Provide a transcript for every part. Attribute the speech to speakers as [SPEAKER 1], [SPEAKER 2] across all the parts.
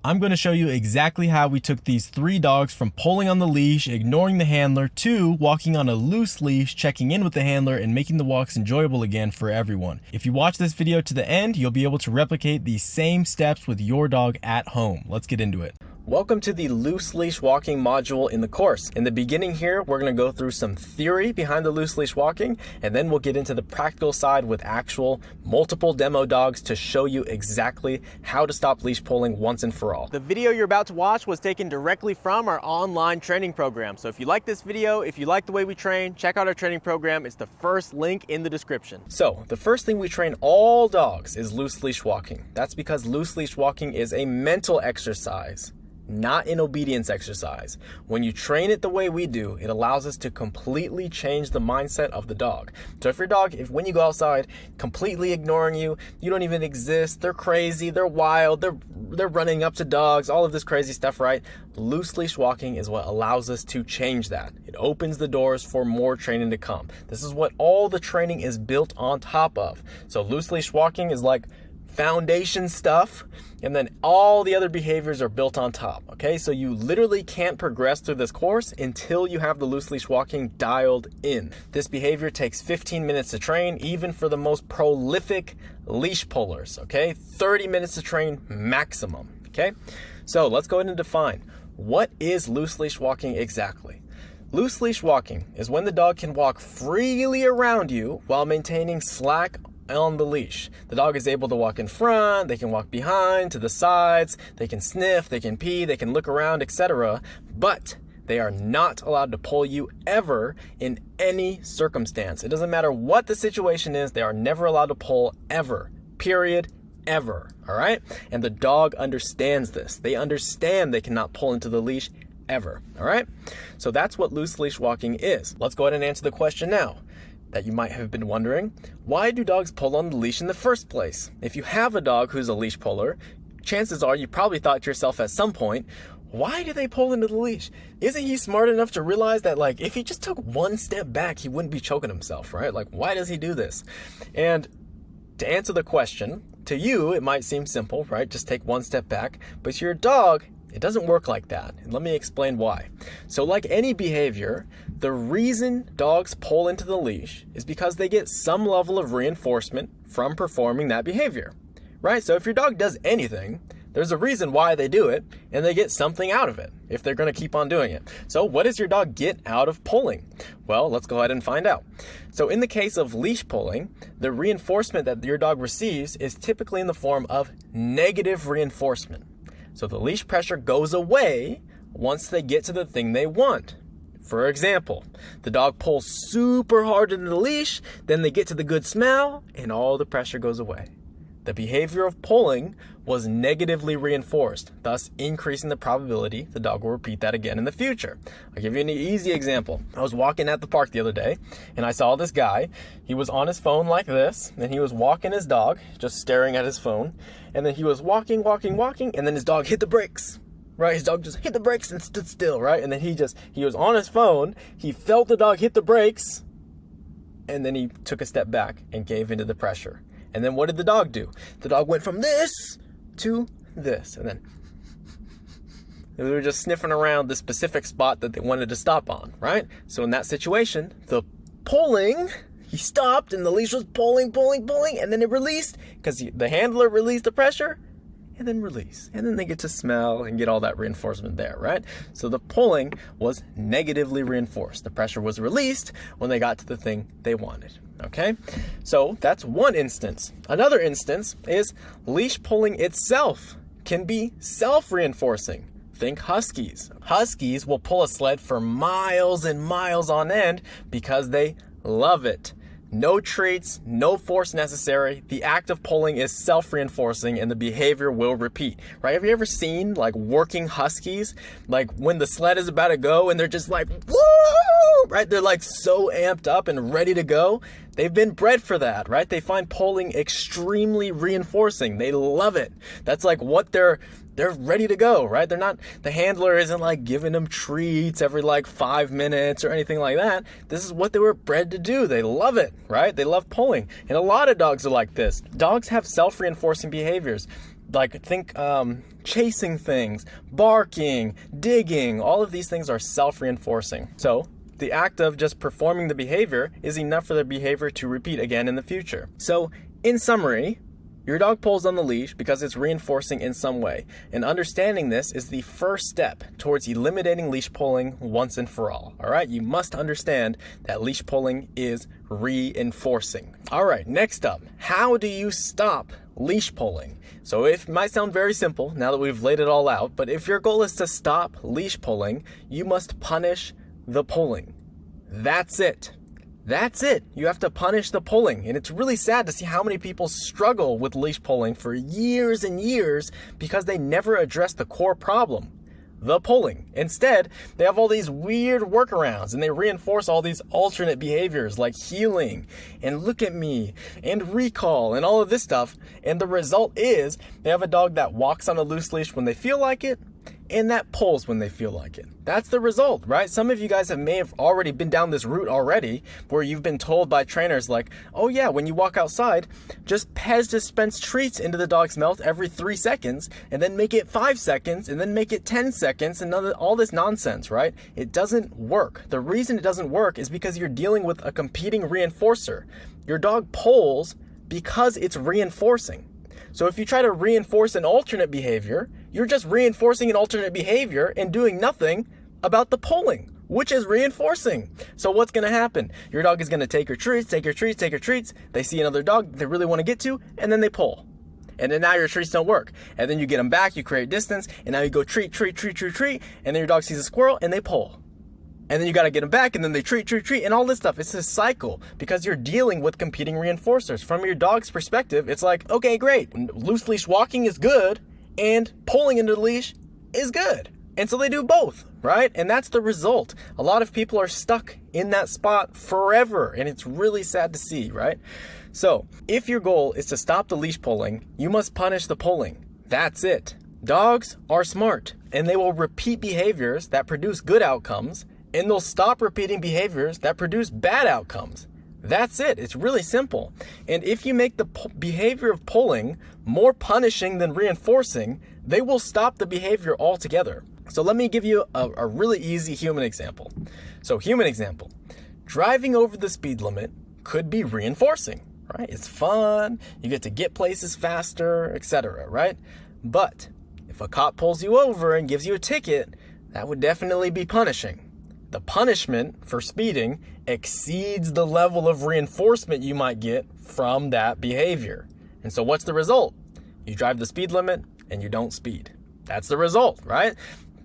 [SPEAKER 1] I'm going to show you exactly how we took these 3 dogs from pulling on the leash, ignoring the handler, to walking on a loose leash, checking in with the handler, and making the walks enjoyable again for everyone. If you watch this video to the end, you'll be able to replicate these same steps with your dog at home. Let's get into it. Welcome to the loose leash walking module in the course. In the beginning here, we're going to go through some theory behind the loose leash walking, and then we'll get into the practical side with actual multiple demo dogs to show you exactly how to stop leash pulling once and for all. The video you're about to watch was taken directly from our online training program. So if you like this video, if you like the way we train, check out our training program. It's the first link in the description. So the first thing we train all dogs is loose leash walking. That's because loose leash walking is a mental exercise, not an obedience exercise. When you train it the way we do, it allows us to completely change the mindset of the dog. So if your dog, when you go outside, completely ignoring you, you don't even exist, they're crazy, they're wild, they're running up to dogs, all of this crazy stuff, right? Loose leash walking is what allows us to change that. It opens the doors for more training to come. This is what all the training is built on top of. So loose leash walking is like foundation stuff, and then all the other behaviors are built on top. Okay, so you literally can't progress through this course until you have the loose leash walking dialed in. This behavior takes 15 minutes to train, even for the most prolific leash pullers. Okay, 30 minutes to train maximum. Okay, so let's go ahead and define what is loose leash walking exactly. Loose leash walking is when the dog can walk freely around you while maintaining slack on the leash. The dog is able to walk in front, they can walk behind, to the sides, they can sniff, they can pee, they can look around, etc. But they are not allowed to pull you ever in any circumstance. It doesn't matter what the situation is, they are never allowed to pull ever. Period. Ever. All right? And the dog understands this. They understand they cannot pull into the leash ever. All right? So that's what loose leash walking is. Let's go ahead and answer the question now that you might have been wondering. Why do dogs pull on the leash in the first place? If you have a dog who's a leash puller, chances are you probably thought to yourself at some point, why do they pull into the leash? Isn't he smart enough to realize that, like, if he just took one step back, he wouldn't be choking himself, right? Like, why does he do this? And to answer the question, to you, it might seem simple, right? Just take one step back. But to your dog, it doesn't work like that, and let me explain why. So like any behavior, the reason dogs pull into the leash is because they get some level of reinforcement from performing that behavior, right? So if your dog does anything, there's a reason why they do it, and they get something out of it if they're going to keep on doing it. So what does your dog get out of pulling? Well, let's go ahead and find out. So in the case of leash pulling, the reinforcement that your dog receives is typically in the form of negative reinforcement. So the leash pressure goes away once they get to the thing they want. For example, the dog pulls super hard into the leash, then they get to the good smell, and all the pressure goes away. The behavior of pulling was negatively reinforced, thus increasing the probability the dog will repeat that again in the future. I'll give you an easy example. I was walking at the park the other day, and I saw this guy. He was on his phone like this, and he was walking his dog, just staring at his phone, and then he was walking, and then his dog hit the brakes. Right, his dog just hit the brakes and stood still, right? And then he was on his phone, he felt the dog hit the brakes, and then he took a step back and gave into the pressure. And then what did the dog do? The dog went from this to this, and then they were just sniffing around the specific spot that they wanted to stop on, right? So in that situation, the pulling, he stopped and the leash was pulling, and then it released because the handler released the pressure, and then release. And then they get to smell and get all that reinforcement there, right? So the pulling was negatively reinforced. The pressure was released when they got to the thing they wanted, okay? So that's one instance. Another instance is leash pulling itself can be self-reinforcing. Think huskies. Huskies will pull a sled for miles and miles on end because they love it. No treats, no force necessary. The act of pulling is self-reinforcing and the behavior will repeat, right? Have you ever seen like working huskies? Like when the sled is about to go and they're just like, woo, right? They're like so amped up and ready to go. They've been bred for that, right? They find pulling extremely reinforcing. They love it. That's like what they're ready to go, right? The handler isn't like giving them treats every like 5 minutes or anything like that. This is what they were bred to do. They love it, right? They love pulling. And a lot of dogs are like this. Dogs have self-reinforcing behaviors. Like think chasing things, barking, digging, all of these things are self-reinforcing. So the act of just performing the behavior is enough for the behavior to repeat again in the future. So in summary, your dog pulls on the leash because it's reinforcing in some way, and understanding this is the first step towards eliminating leash pulling once and for all. All right, you must understand that leash pulling is reinforcing. All right, next up, how do you stop leash pulling? So it might sound very simple now that we've laid it all out, but if your goal is to stop leash pulling, you must punish the pulling. That's it. That's it. You have to punish the pulling. And it's really sad to see how many people struggle with leash pulling for years and years because they never address the core problem, the pulling. Instead, they have all these weird workarounds and they reinforce all these alternate behaviors like heeling and look at me and recall and all of this stuff. And the result is they have a dog that walks on a loose leash when they feel like it and that pulls when they feel like it. That's the result, right? Some of you guys may have already been down this route already where you've been told by trainers like, oh yeah, when you walk outside, just dispense treats into the dog's mouth every 3 seconds and then make it 5 seconds and then make it 10 seconds and all this nonsense, right? It doesn't work. The reason it doesn't work is because you're dealing with a competing reinforcer. Your dog pulls because it's reinforcing. So if you try to reinforce an alternate behavior, you're just reinforcing an alternate behavior and doing nothing about the pulling, which is reinforcing. So what's going to happen? Your dog is going to take her treats, take her treats, take her treats. They see another dog they really want to get to, and then they pull. And then now your treats don't work. And then you get them back, you create distance, and now you go treat, treat, treat, treat, treat, and then your dog sees a squirrel and they pull. And then you got to get them back, and then they treat, treat, treat, and all this stuff. It's a cycle because you're dealing with competing reinforcers. From your dog's perspective, it's like, okay, great. Loose leash walking is good, and pulling into the leash is good. And so they do both, right? And that's the result. A lot of people are stuck in that spot forever, and it's really sad to see, right? So if your goal is to stop the leash pulling, you must punish the pulling. That's it. Dogs are smart, and they will repeat behaviors that produce good outcomes, and they'll stop repeating behaviors that produce bad outcomes. That's it. It's really simple. And if you make the behavior of pulling more punishing than reinforcing, they will stop the behavior altogether. So let me give you a really easy human example. So human example, driving over the speed limit could be reinforcing, right? It's fun. You get to get places faster, etc., right? But if a cop pulls you over and gives you a ticket, that would definitely be punishing. The punishment for speeding exceeds the level of reinforcement you might get from that behavior. And so what's the result? You drive the speed limit and you don't speed. That's the result, right?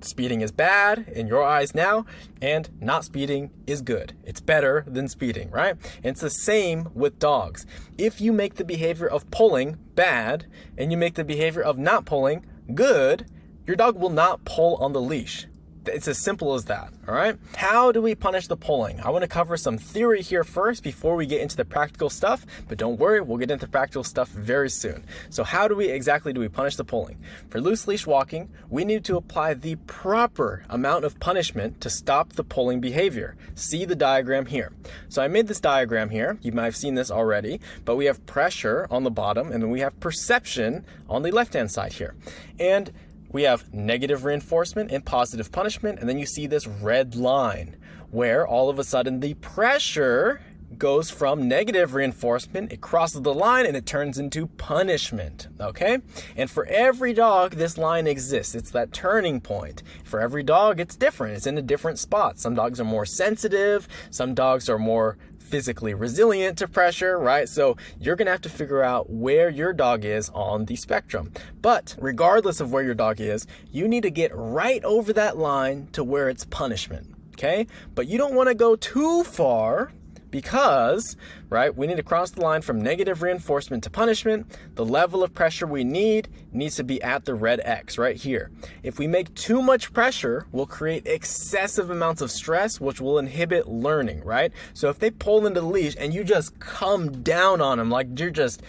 [SPEAKER 1] Speeding is bad in your eyes now, and not speeding is good. It's better than speeding, right? And it's the same with dogs. If you make the behavior of pulling bad and you make the behavior of not pulling good, your dog will not pull on the leash. It's as simple as that, all right? How do we punish the pulling? I want to cover some theory here first before we get into the practical stuff, but don't worry, we'll get into the practical stuff very soon. So how do we punish the pulling? For loose leash walking, we need to apply the proper amount of punishment to stop the pulling behavior. See the diagram here. So I made this diagram here. You might have seen this already, but we have pressure on the bottom and then we have perception on the left-hand side here. And we have negative reinforcement and positive punishment, and then you see this red line where all of a sudden the pressure goes from negative reinforcement, it crosses the line and it turns into punishment, okay? And for every dog, this line exists. It's that turning point. For every dog, it's different. It's in a different spot. Some dogs are more sensitive. Some dogs are more physically resilient to pressure, right? So you're gonna have to figure out where your dog is on the spectrum. But regardless of where your dog is, you need to get right over that line to where it's punishment, okay? But you don't wanna go too far because, right, we need to cross the line from negative reinforcement to punishment. The level of pressure we need needs to be at the red X right here. If we make too much pressure, we'll create excessive amounts of stress, which will inhibit learning, right? So if they pull into the leash and you just come down on them like you're just,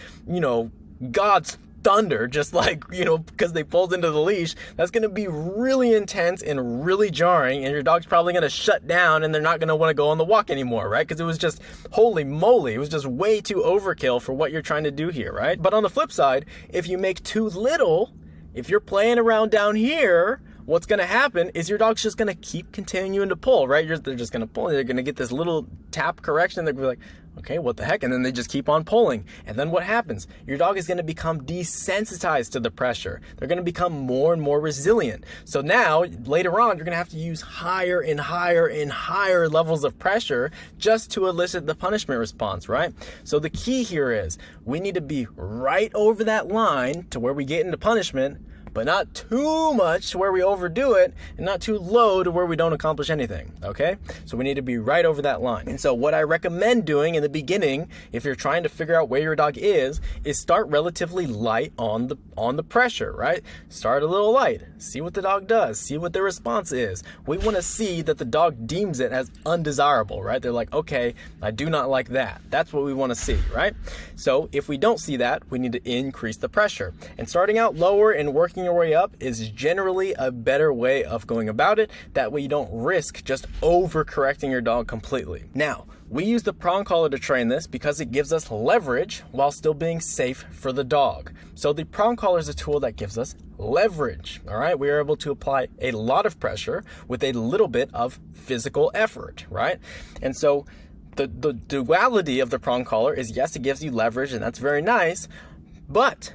[SPEAKER 1] God's thunder, just like, you know, because they pulled into the leash. That's going to be really intense and really jarring, and your dog's probably going to shut down and they're not going to want to go on the walk anymore, right? Because it was just, holy moly, it was just way too overkill for what you're trying to do here, right? But on the flip side, if you make too little, if you're playing around down here, what's going to happen is your dog's just going to keep continuing to pull, right? They're just going to pull. They're going to get this little tap correction. They're going to be like, okay, what the heck? And then they just keep on pulling. And then what happens? Your dog is going to become desensitized to the pressure. They're going to become more and more resilient. So now, later on, you're going to have to use higher and higher and higher levels of pressure just to elicit the punishment response, right? So the key here is we need to be right over that line to where we get into punishment, but not too much to where we overdo it, and not too low to where we don't accomplish anything, okay? So we need to be right over that line. And so what I recommend doing in the beginning, if you're trying to figure out where your dog is start relatively light on the pressure, right? Start a little light, see what the dog does, see what their response is. We wanna see that the dog deems it as undesirable, right? They're like, okay, I do not like that. That's what we wanna see, right? So if we don't see that, we need to increase the pressure. And starting out lower and working your way up is generally a better way of going about it. That way you don't risk just overcorrecting your dog completely. Now, we use the prong collar to train this because it gives us leverage while still being safe for the dog. So the prong collar is a tool that gives us leverage, all right? We are able to apply a lot of pressure with a little bit of physical effort, right? And so the duality of the prong collar is, yes, it gives you leverage, and that's very nice, but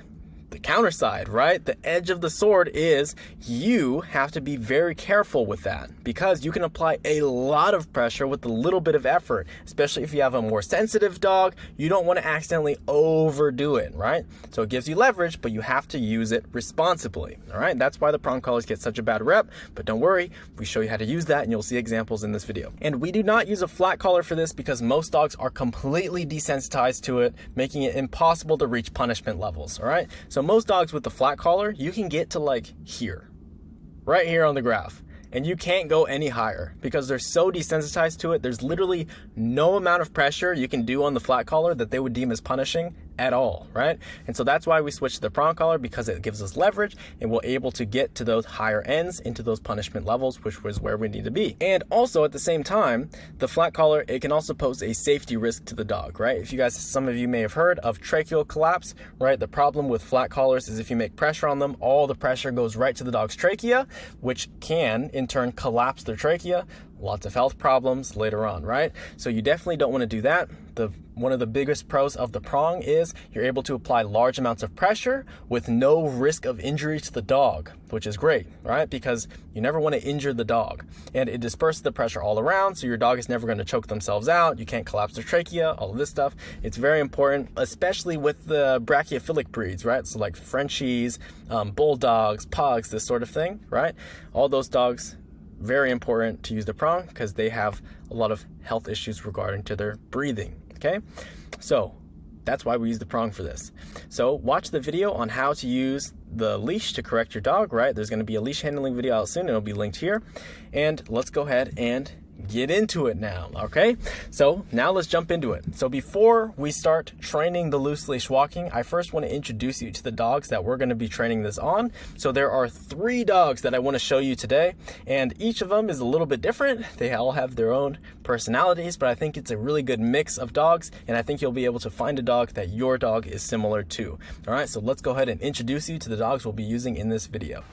[SPEAKER 1] the counter side, right? The edge of the sword is you have to be very careful with that, because you can apply a lot of pressure with a little bit of effort, especially if you have a more sensitive dog. You don't want to accidentally overdo it, right? So it gives you leverage, but you have to use it responsibly, all right? That's why the prong collars get such a bad rep, but don't worry, we show you how to use that and you'll see examples in this video. And we do not use a flat collar for this because most dogs are completely desensitized to it, making it impossible to reach punishment levels, all right? So most dogs with the flat collar, you can get to like here, right here on the graph, and you can't go any higher because they're so desensitized to it. There's literally no amount of pressure you can do on the flat collar that they would deem as punishing at all, right? And so that's why we switched to the prong collar, because it gives us leverage and we're able to get to those higher ends, into those punishment levels, which was where we need to be. And also at the same time, the flat collar, it can also pose a safety risk to the dog, right? If you guys, some of you may have heard of tracheal collapse, right? The problem with flat collars is if you make pressure on them, all the pressure goes right to the dog's trachea, which can in turn collapse their trachea. Lots of health problems later on, right? So you definitely don't want to do that. One of the biggest pros of the prong is you're able to apply large amounts of pressure with no risk of injury to the dog, which is great, right? Because you never want to injure the dog. And it disperses the pressure all around, so your dog is never going to choke themselves out. You can't collapse their trachea, all of this stuff. It's very important, especially with the brachiophilic breeds, right? So like Frenchies, bulldogs, pugs, this sort of thing, right? All those dogs, very important to use the prong because they have a lot of health issues regarding to their breathing, okay? So that's why we use the prong for this. So watch the video on how to use the leash to correct your dog, right? There's gonna be a leash handling video out soon. It'll be linked here. And let's go ahead and get into it now, okay? So now let's jump into it. So before we start training the loose leash walking, I first want to introduce you to the dogs that we're going to be training this on. So there are 3 dogs that I want to show you today, and each of them is a little bit different. They all have their own personalities, but I think it's a really good mix of dogs, and I think you'll be able to find a dog that your dog is similar to. All right, so let's go ahead and introduce you to the dogs we'll be using in this video.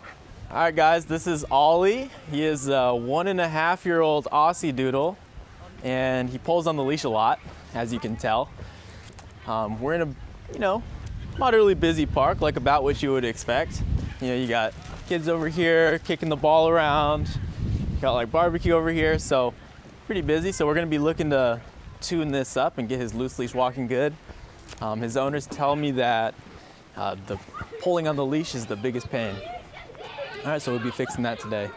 [SPEAKER 1] All right, guys, this is Ollie. He is a 1.5-year-old Aussie Doodle, and he pulls on the leash a lot, as you can tell. We're in a, moderately busy park, like about what you would expect. You got kids over here kicking the ball around. You got like barbecue over here, so pretty busy. So we're gonna be looking to tune this up and get his loose leash walking good. His owners tell me that the pulling on the leash is the biggest pain. All right, so we'll be fixing that today.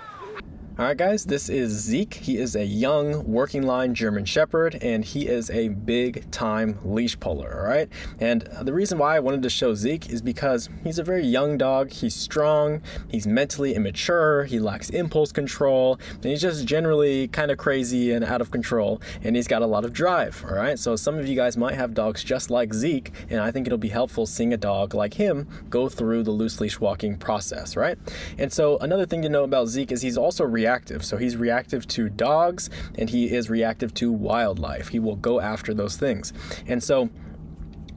[SPEAKER 1] All All right, guys, this is Zeke. He is a young working line German Shepherd, and he is a big time leash puller, all right? And the reason why I wanted to show Zeke is because he's a very young dog. He's strong, he's mentally immature, he lacks impulse control, and he's just generally kind of crazy and out of control, and he's got a lot of drive, all right? So some of you guys might have dogs just like Zeke, and I think it'll be helpful seeing a dog like him go through the loose leash walking process, right? And so another thing to know about Zeke is he's also reactive. So he's reactive to dogs and he is reactive to wildlife. He will go after those things. And so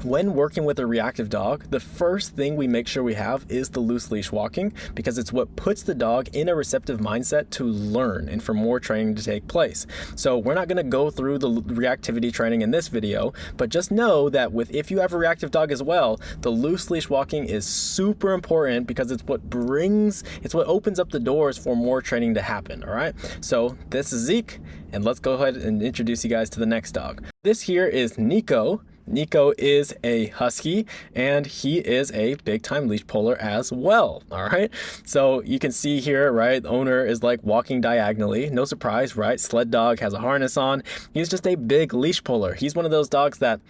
[SPEAKER 1] when working with a reactive dog, the first thing we make sure we have is the loose leash walking, because it's what puts the dog in a receptive mindset to learn and for more training to take place. So we're not going to go through the reactivity training in this video, but just know that if you have a reactive dog as well, the loose leash walking is super important because it's what opens up the doors for more training to happen. All right. So this is Zeke, and let's go ahead and introduce you guys to the next dog. This here is Neeko. Neeko is a husky and he is a big time leash puller as well. All right. So you can see here, right? The owner is like walking diagonally. No surprise, right? Sled dog has a harness on. He's just a big leash puller. He's one of those dogs that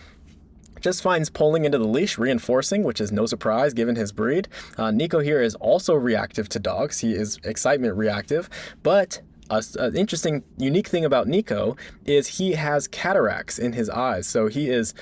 [SPEAKER 1] just finds pulling into the leash reinforcing, which is no surprise given his breed. Neeko here is also reactive to dogs. He is excitement reactive, but an interesting, unique thing about Neeko is he has cataracts in his eyes. So he is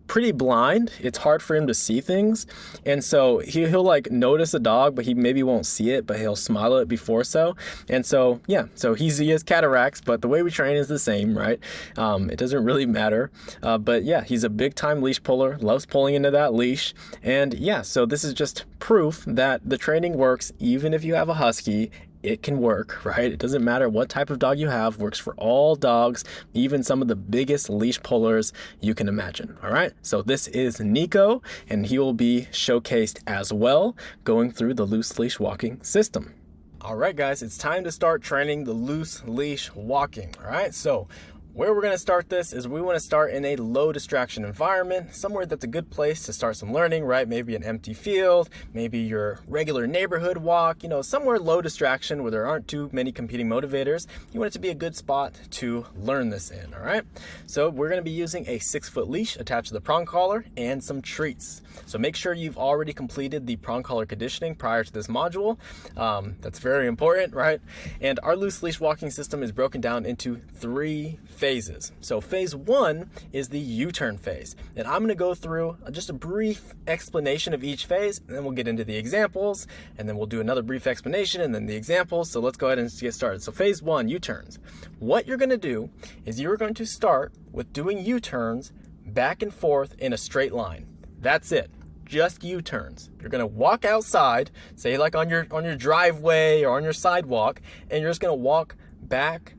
[SPEAKER 1] pretty blind. It's hard for him to see things, and so he'll like notice a dog, but he maybe won't see it, but he'll smile at it before so. And so yeah, so he has cataracts, but the way we train is the same, right? It doesn't really matter, but yeah, he's a big time leash puller, loves pulling into that leash. And yeah, so this is just proof that the training works even if you have a husky. It can work, right? It doesn't matter what type of dog you have, works for all dogs, even some of the biggest leash pullers you can imagine, all right? So this is Neeko, and he will be showcased as well, going through the loose leash walking system. All right, guys, it's time to start training the loose leash walking, all right? So where we're going to start this is we want to start in a low distraction environment, somewhere that's a good place to start some learning, right? Maybe an empty field, maybe your regular neighborhood walk, somewhere low distraction where there aren't too many competing motivators. You want it to be a good spot to learn this in, all right? So we're going to be using a 6-foot leash attached to the prong collar and some treats. So make sure you've already completed the prong collar conditioning prior to this module. That's very important, right? And our loose leash walking system is broken down into 3 phases. So phase 1 is the U-turn phase, and I'm going to go through just a brief explanation of each phase, and then we'll get into the examples, and then we'll do another brief explanation and then the examples. So let's go ahead and get started. So phase 1, U-turns. What you're going to do is you're going to start with doing U-turns back and forth in a straight line. That's it. Just U-turns. You're going to walk outside, say like on your driveway or on your sidewalk, and you're just going to walk back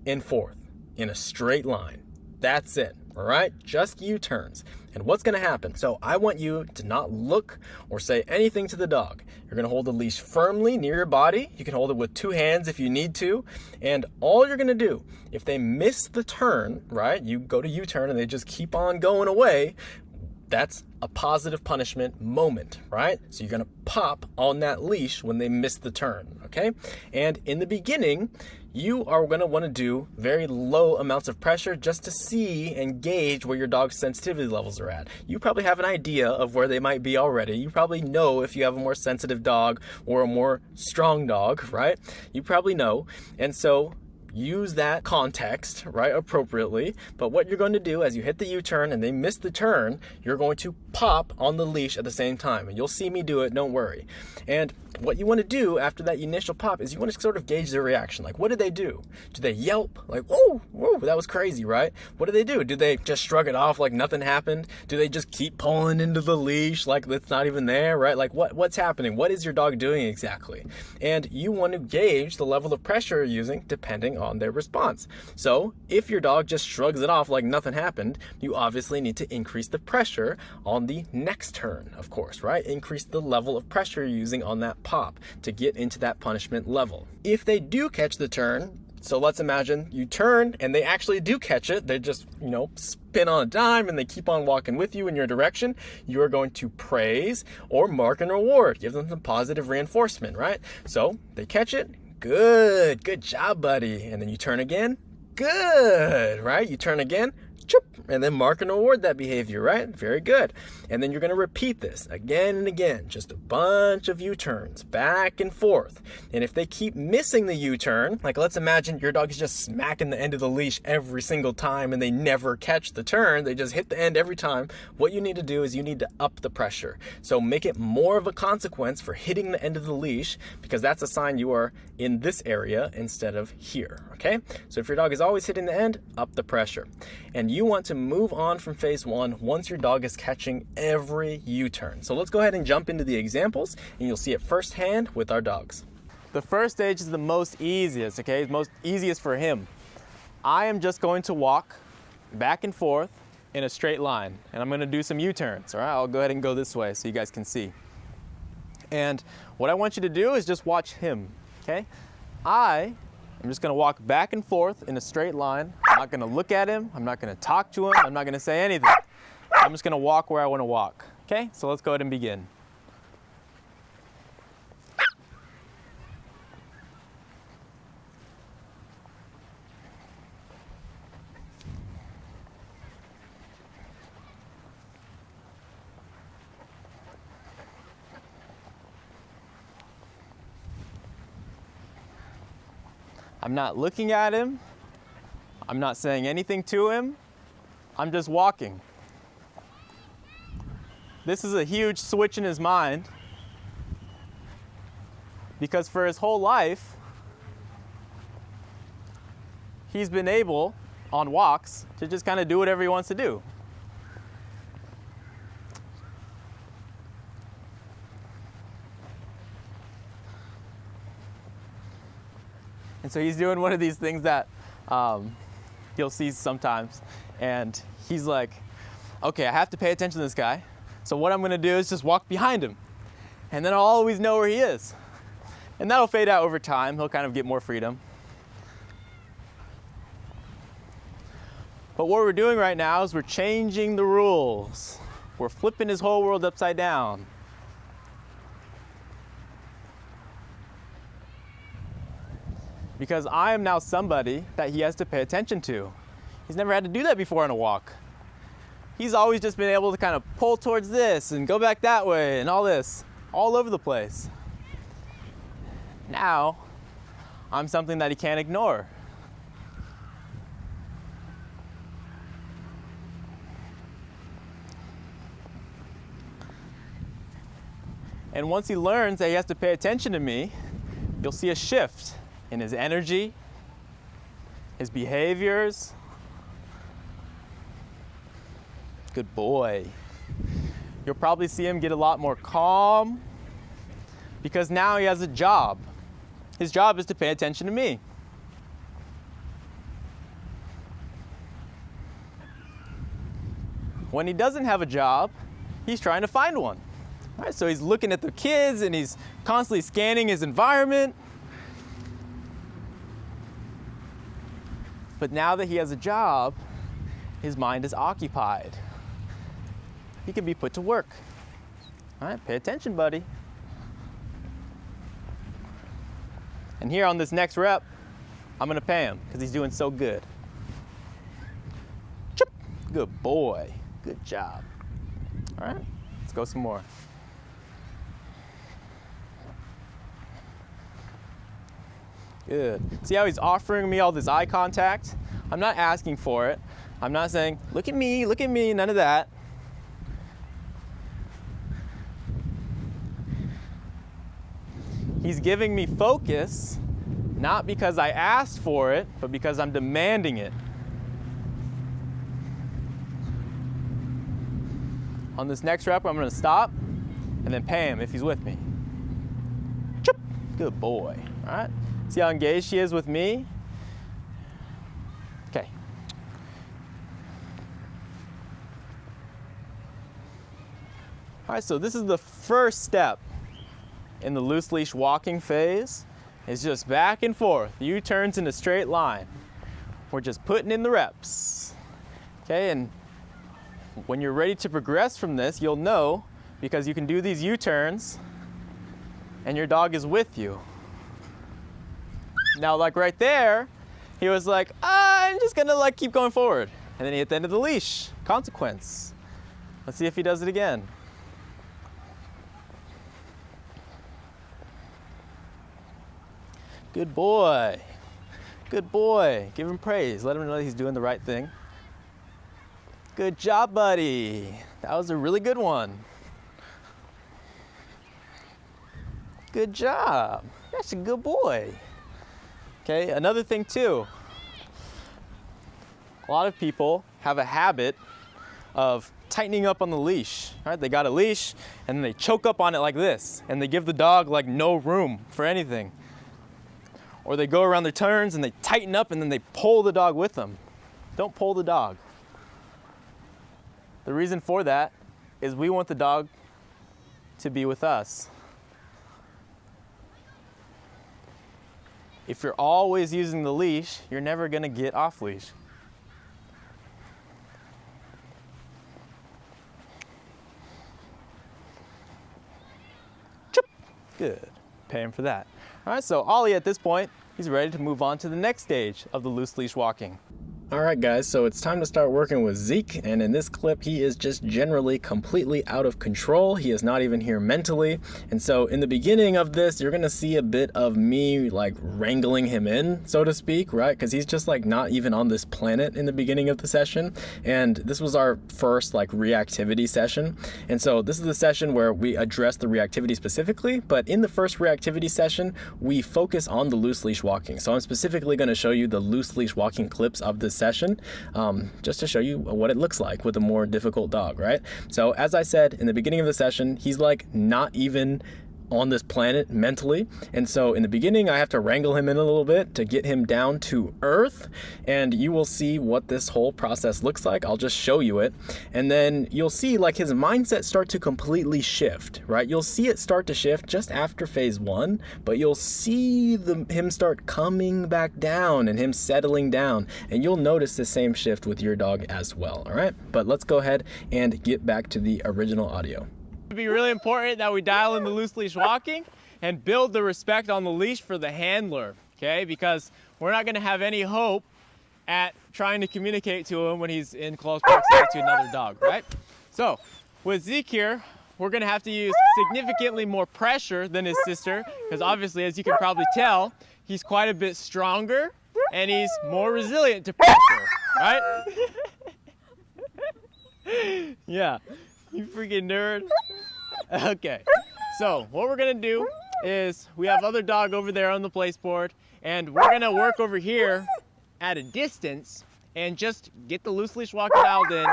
[SPEAKER 1] and forth in a straight line. That's it. All right, just U-turns. And what's going to happen? So I want you to not look or say anything to the dog. You're going to hold the leash firmly near your body. You can hold it with 2 hands if you need to. And all you're going to do, if they miss the turn, right, you go to U-turn and they just keep on going away, that's a positive punishment moment, right? So you're going to pop on that leash when they miss the turn, okay? And in the beginning, you are going to want to do very low amounts of pressure just to see and gauge where your dog's sensitivity levels are at. You probably have an idea of where they might be already. You probably know if you have a more sensitive dog or a more strong dog, right? You probably know. And so use that context, right, appropriately. But what you're going to do as you hit the U-turn and they miss the turn, you're going to pop on the leash at the same time. And you'll see me do it, don't worry. And what you want to do after that initial pop is you want to sort of gauge their reaction. Like, what do they do? Do they yelp? Like, whoa, whoa, that was crazy, right? What do they do? Do they just shrug it off like nothing happened? Do they just keep pulling into the leash like it's not even there, right? Like, what's happening? What is your dog doing exactly? And you want to gauge the level of pressure you're using depending on their response. So if your dog just shrugs it off like nothing happened, you obviously need to increase the pressure on the next turn, of course, right? Increase the level of pressure you're using on that pop to get into that punishment level. If they do catch the turn, so let's imagine you turn and they actually do catch it. They just, spin on a dime and they keep on walking with you in your direction. You are going to praise or mark and reward. Give them some positive reinforcement, right? So they catch it, Good. Good job, buddy. And then you turn again. Good, right? You turn again. Choop, and then mark and reward that behavior, right? Very good. And then you're going to repeat this again and again, just a bunch of U-turns back and forth. And if they keep missing the U-turn, like let's imagine your dog is just smacking the end of the leash every single time and they never catch the turn, they just hit the end every time. What you need to do is you need to up the pressure. So make it more of a consequence for hitting the end of the leash, because that's a sign you are in this area instead of here, okay? So if your dog is always hitting the end, up the pressure. And you want to move on from phase one once your dog is catching every U-turn. So let's go ahead and jump into the examples and you'll see it firsthand with our dogs. The first stage is the most easiest, okay? It's most easiest for him. I am just going to walk back and forth in a straight line, and I'm gonna do some U-turns, all right? I'll go ahead and go this way so you guys can see. And what I want you to do is just watch him, okay? I'm just gonna walk back and forth in a straight line. I'm not gonna look at him. I'm not gonna talk to him. I'm not gonna say anything. I'm just gonna walk where I wanna walk. Okay, so let's go ahead and begin. I'm not looking at him. I'm not saying anything to him. I'm just walking. This is a huge switch in his mind, because for his whole life, he's been able, on walks, to just kind of do whatever he wants to do. And so he's doing one of these things that you'll see sometimes, and he's like, okay, I have to pay attention to this guy, so what I'm gonna do is just walk behind him, and then I'll always know where he is. And that'll fade out over time. He'll kind of get more freedom. But what we're doing right now is we're changing the rules. We're flipping his whole world upside down. Because I am now somebody that he has to pay attention to. He's never had to do that before on a walk. He's always just been able to kind of pull towards this and go back that way and all this, all over the place. Now, I'm something that he can't ignore. And once he learns that he has to pay attention to me, you'll see a shift in his energy, his behaviors. Good boy. You'll probably see him get a lot more calm, because now he has a job. His job is to pay attention to me. When he doesn't have a job, he's trying to find one. All right, so he's looking at the kids and he's constantly scanning his environment. But now that he has a job, his mind is occupied. He can be put to work. All right, pay attention, buddy. And here on this next rep, I'm gonna pay him because he's doing so good. Chip. Good boy, good job. All right, let's go some more. Good. See how he's offering me all this eye contact? I'm not asking for it. I'm not saying, look at me, none of that. He's giving me focus, not because I asked for it, but because I'm demanding it. On this next rep, I'm gonna stop and then pay him if he's with me. Chip. Good boy, all right? See how engaged she is with me? Okay. All right, so this is the first step in the loose leash walking phase. It's just back and forth, U-turns in a straight line. We're just putting in the reps. Okay, and when you're ready to progress from this, you'll know, because you can do these U-turns and your dog is with you.
[SPEAKER 2] Now, like right there, he was like, I'm just gonna like keep going forward. And then he hit the end of the leash. Consequence. Let's see if he does it again. Good boy. Good boy. Give him praise. Let him know that he's doing the right thing. Good job, buddy. That was a really good one. Good job. That's a good boy. Okay, another thing too. A lot of people have a habit of tightening up on the leash, right? They got a leash and then they choke up on it like this and they give the dog like no room for anything. Or they go around their turns and they tighten up and then they pull the dog with them. Don't pull the dog. The reason for that is we want the dog to be with us. If you're always using the leash, you're never gonna get off leash. Good. Pay him for that. All right, so Ollie at this point, he's ready to move on to the next stage of the loose leash walking.
[SPEAKER 1] Alright guys, so it's time to start working with Zeke, and in this clip he is just generally completely out of control. He is not even here mentally, and so in the beginning of this you're gonna see a bit of me like wrangling him in, so to speak, right? Because he's just like not even on this planet in the beginning of the session, and this was our first like reactivity session, and so this is the session where we address the reactivity specifically, but in the first reactivity session we focus on the loose leash walking. So I'm specifically going to show you the loose leash walking clips of this session, just to show you what it looks like with a more difficult dog, right? So as I said in the beginning of the session, he's like not even on this planet mentally, and so in the beginning I have to wrangle him in a little bit to get him down to earth, and you will see what this whole process looks like. I'll just show you it, and then you'll see like his mindset start to completely shift, right? You'll see it start to shift just after phase 1, but you'll see him start coming back down and him settling down, and you'll notice the same shift with your dog as well. All right, but let's go ahead and get back to the original audio.
[SPEAKER 2] It'd be really important that we dial in the loose leash walking and build the respect on the leash for the handler, okay? Because we're not gonna have any hope at trying to communicate to him when he's in close proximity to another dog, right? So with Zeke here, we're gonna have to use significantly more pressure than his sister, because obviously, as you can probably tell, he's quite a bit stronger and he's more resilient to pressure, right? Yeah, you freaking nerd. Okay, so what we're gonna do is we have other dog over there on the place board, and we're gonna work over here at a distance and just get the loose leash walking dialed in,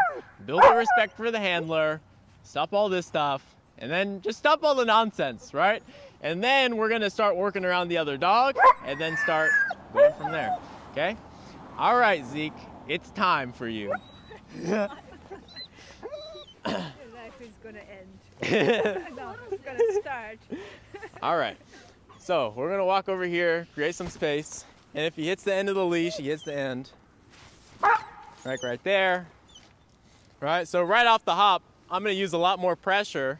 [SPEAKER 2] build the respect for the handler, stop all this stuff, and then just stop all the nonsense, right? And then we're gonna start working around the other dog and then start going from there, okay? All right, Zeke, it's time for you.
[SPEAKER 3] Your life is gonna end. No, it's gonna start.
[SPEAKER 2] All right, so we're gonna walk over here, create some space, and if he hits the end of the leash, he hits the end. Right there. Right, so right off the hop, I'm gonna use a lot more pressure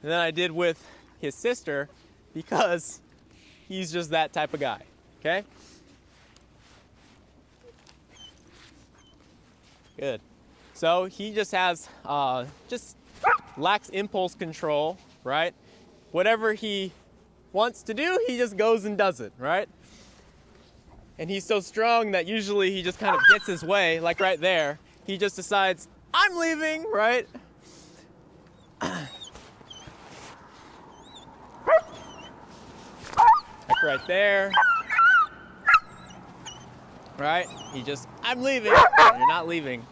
[SPEAKER 2] than I did with his sister because he's just that type of guy, okay? Good. So he just has, just lacks impulse control, right? Whatever he wants to do, he just goes and does it, right? And he's so strong that usually he just kind of gets his way, like right there. He just decides, I'm leaving, right? Like right there. Right? He just, I'm leaving. You're not leaving.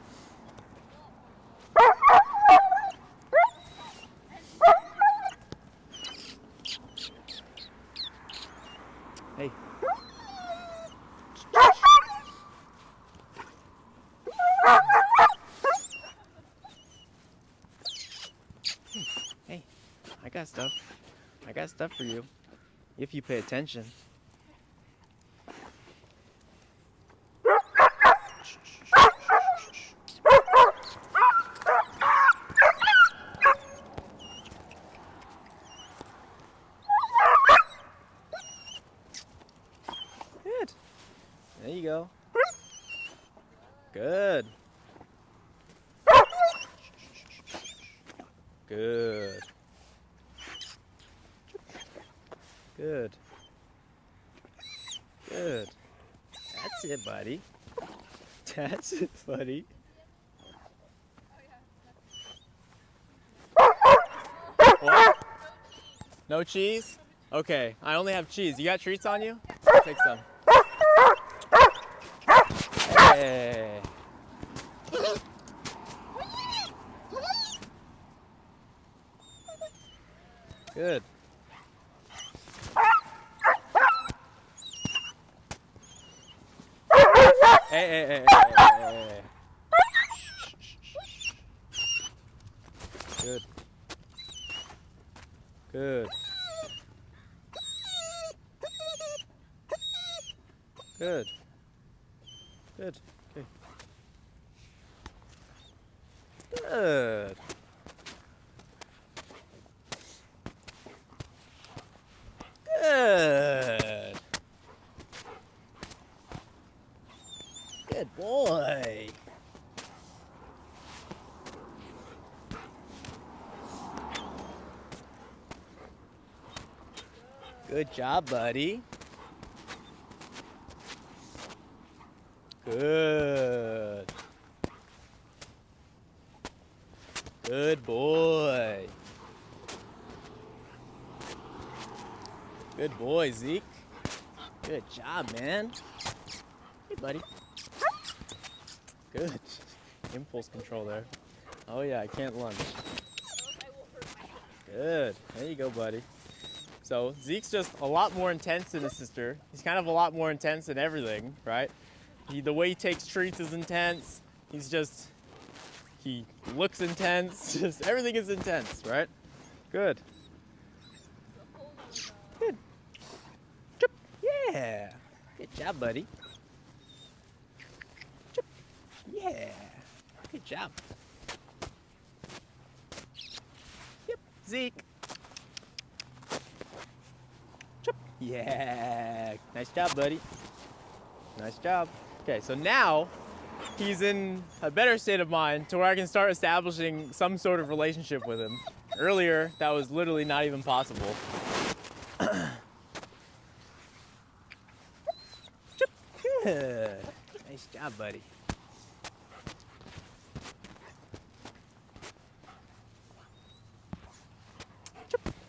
[SPEAKER 2] Hey. Hey, I got stuff. I got stuff for you, if you pay attention. Good. There you go. Good. Good. Good. Good. That's it, buddy. That's it, buddy. What? No cheese? Okay, I only have cheese. You got treats on you? Take some. Hey. Good. Hey. Good. Good. Good. Good. Okay. Good. Good. Good boy. Good job, buddy. Good. Good boy. Good boy, Zeke. Good job, man. Hey, buddy. Good. Impulse control there. Oh yeah, I can't lunge. Good. There you go, buddy. So Zeke's just a lot more intense than his sister. He's kind of a lot more intense in everything, right? The way he takes treats is intense. He looks intense. Just everything is intense, right? Good. Good. Yeah. Good job, buddy. Yeah. Good job. Yep. Zeke. Yeah. Nice job, buddy. Nice job. Okay, so now he's in a better state of mind to where I can start establishing some sort of relationship with him. Earlier, that was literally not even possible. Good. Nice job, buddy.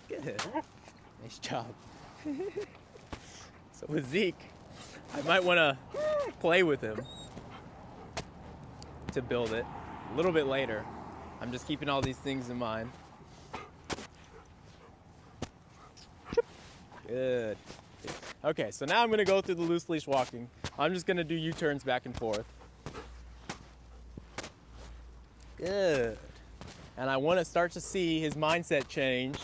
[SPEAKER 2] Good. Nice job. So with Zeke, I might want to play with him to build it a little bit later. I'm just keeping all these things in mind. Good. Okay, so now I'm going to go through the loose leash walking. I'm just going to do U-turns back and forth. Good. And I want to start to see his mindset change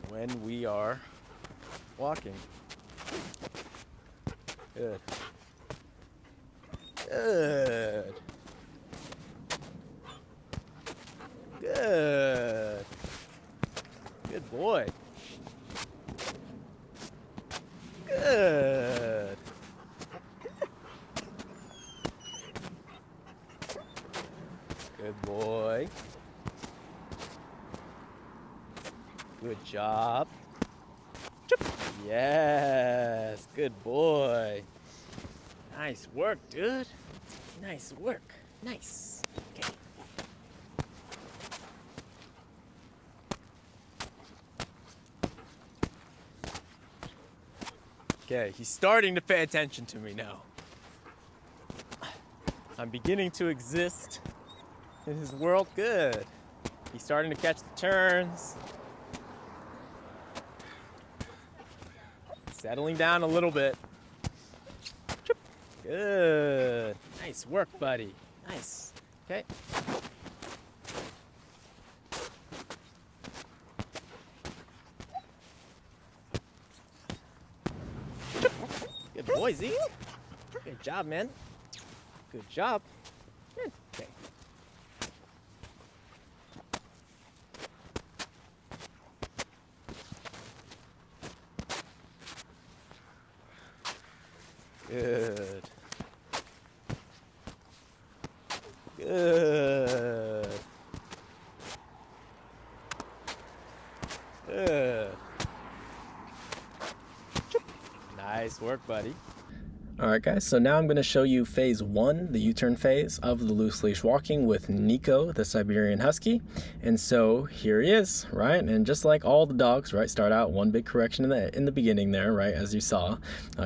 [SPEAKER 2] when we are walking. Good. Good. Good. Good boy. Good. Good boy. Good job. Yes, good boy. Nice work, dude. Nice work. Nice. Okay. Okay, he's starting to pay attention to me now. I'm beginning to exist in his world. Good. He's starting to catch the turns. Settling down a little bit. Good. Nice work, buddy. Nice. Okay. Good boy, Zeke. Good job, man. Good job. Good. Okay. Good. Good. Good. Nice work, buddy.
[SPEAKER 1] All right, guys, so now I'm going to show you phase 1, the U-turn phase of the loose leash walking with Neeko, the Siberian Husky. And so here he is, right? And just like all the dogs, right, start out one big correction in the beginning there, right, as you saw.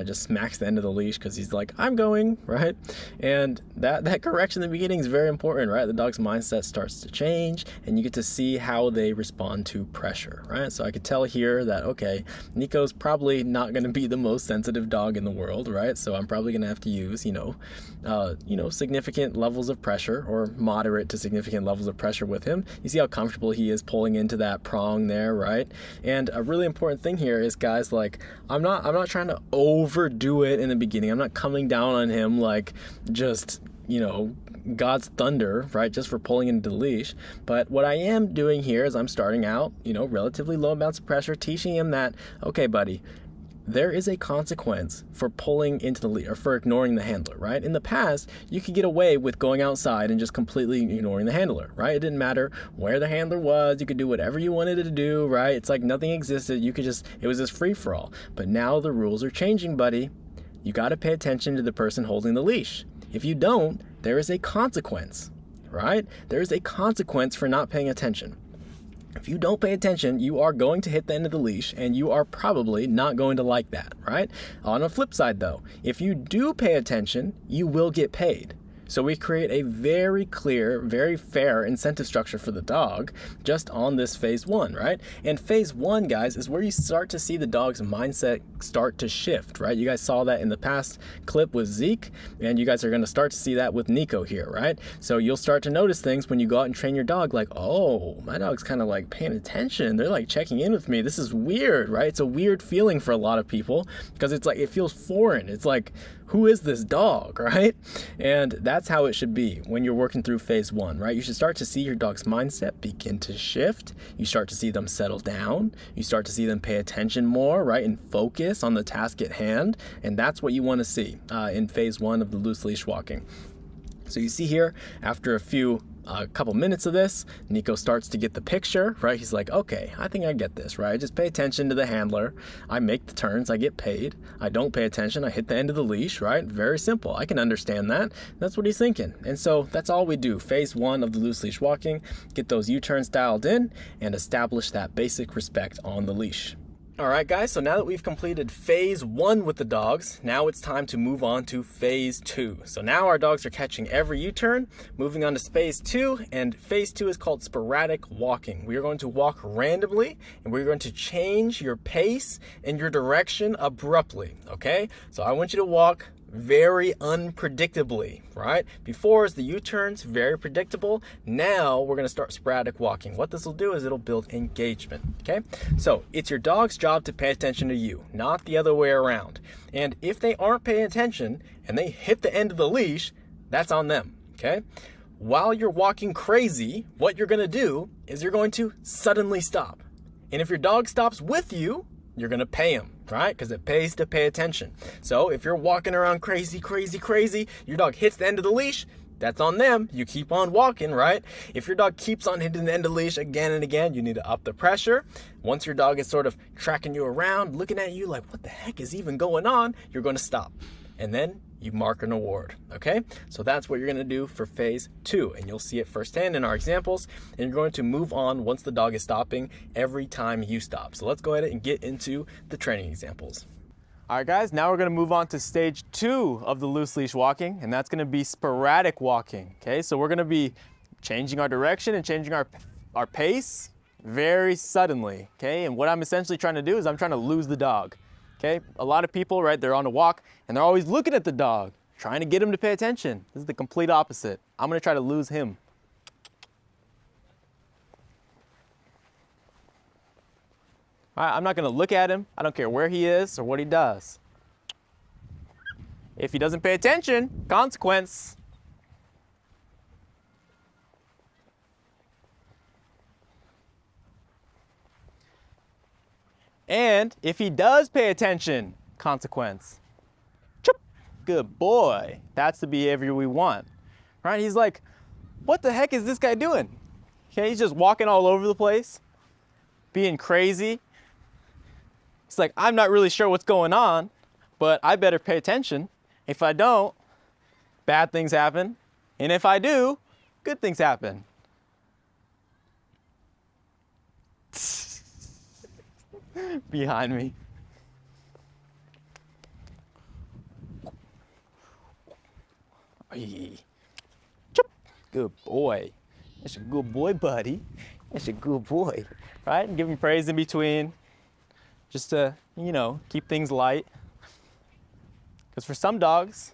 [SPEAKER 1] Just smacks the end of the leash because he's like, I'm going, right? And that correction in the beginning is very important, right? The dog's mindset starts to change, and you get to see how they respond to pressure, right? So I could tell here that, okay, Neeko's probably not going to be the most sensitive dog in the world, right? So I'm probably going to have to use, significant levels of pressure, or moderate to significant levels of pressure with him. You see how comfortable he is pulling into that prong there, right? And a really important thing here is, guys, like, I'm not trying to overdo it in the beginning. I'm not coming down on him like just, God's thunder, right, just for pulling into the leash. But what I am doing here is I'm starting out, relatively low amounts of pressure, teaching him that, okay, buddy, there is a consequence for pulling into the leash, or for ignoring the handler, right? In the past, you could get away with going outside and just completely ignoring the handler, right? It didn't matter where the handler was. You could do whatever you wanted to do, right? It's like nothing existed. It was just free for all. But now the rules are changing, buddy. You got to pay attention to the person holding the leash. If you don't, there is a consequence, right? There is a consequence for not paying attention. If you don't pay attention, you are going to hit the end of the leash, and you are probably not going to like that, right? On the flip side, though, if you do pay attention, you will get paid. So we create a very clear, very fair incentive structure for the dog just on this phase 1, right? And phase 1, guys, is where you start to see the dog's mindset start to shift, right? You guys saw that in the past clip with Zeke, and you guys are going to start to see that with Neeko here, right? So you'll start to notice things when you go out and train your dog, like, oh, my dog's kind of like paying attention. They're like checking in with me. This is weird, right? It's a weird feeling for a lot of people because it's like, it feels foreign. It's like, who is this dog, right? And that's how it should be when you're working through phase 1, right? You should start to see your dog's mindset begin to shift. You start to see them settle down. You start to see them pay attention more, right? And focus on the task at hand. And that's what you want to see in phase 1 of the loose leash walking. So you see here, after a couple minutes of this, Neeko starts to get the picture, right? He's like, okay, I think I get this, right? I just pay attention to the handler. I make the turns, I get paid. I don't pay attention, I hit the end of the leash, right? Very simple. I can understand that. That's what he's thinking. And so that's all we do. Phase 1 of the loose leash walking, get those U-turns dialed in and establish that basic respect on the leash. All right, guys, so now that we've completed phase 1 with the dogs, now it's time to move on to phase 2. So now our dogs are catching every U-turn, moving on to phase 2, and phase 2 is called sporadic walking. We are going to walk randomly, and we're going to change your pace and your direction abruptly, okay? So I want you to walk very unpredictably, right? Before is the U-turns, very predictable. Now we're going to start sporadic walking. What this will do is it'll build engagement, okay? So it's your dog's job to pay attention to you, not the other way around. And if they aren't paying attention and they hit the end of the leash, that's on them, okay? While you're walking crazy, what you're going to do is you're going to suddenly stop. And if your dog stops with you, you're going to pay him, right? Because it pays to pay attention. So if you're walking around crazy, your dog hits the end of the leash, that's on them. You keep on walking, right? If your dog keeps on hitting the end of the leash again and again, you need to up the pressure. Once your dog is sort of tracking you around, looking at you like, what the heck is even going on? You're going to stop. And then you mark an award, okay? So that's what you're gonna do for phase 2, and you'll see it firsthand in our examples, and you're going to move on once the dog is stopping every time you stop. So let's go ahead and get into the training examples.
[SPEAKER 2] All right, guys, now we're gonna move on to stage 2 of the loose leash walking, and that's gonna be sporadic walking, okay? So we're gonna be changing our direction and changing our pace very suddenly, okay? And what I'm essentially trying to do is I'm trying to lose the dog. Okay, a lot of people, right, they're on a walk and they're always looking at the dog, trying to get him to pay attention. This is the complete opposite. I'm gonna try to lose him. All right, I'm not gonna look at him. I don't care where he is or what he does. If he doesn't pay attention, consequence. And if he does pay attention, consequence. Chup. Good boy. That's the behavior we want, right? He's like, what the heck is this guy doing? Okay, he's just walking all over the place, being crazy. He's like, I'm not really sure what's going on, but I better pay attention. If I don't, bad things happen. And if I do, good things happen. Behind me. Good boy. That's a good boy, buddy. That's a good boy, right? And give him praise in between, just to, you know, keep things light. Because for some dogs,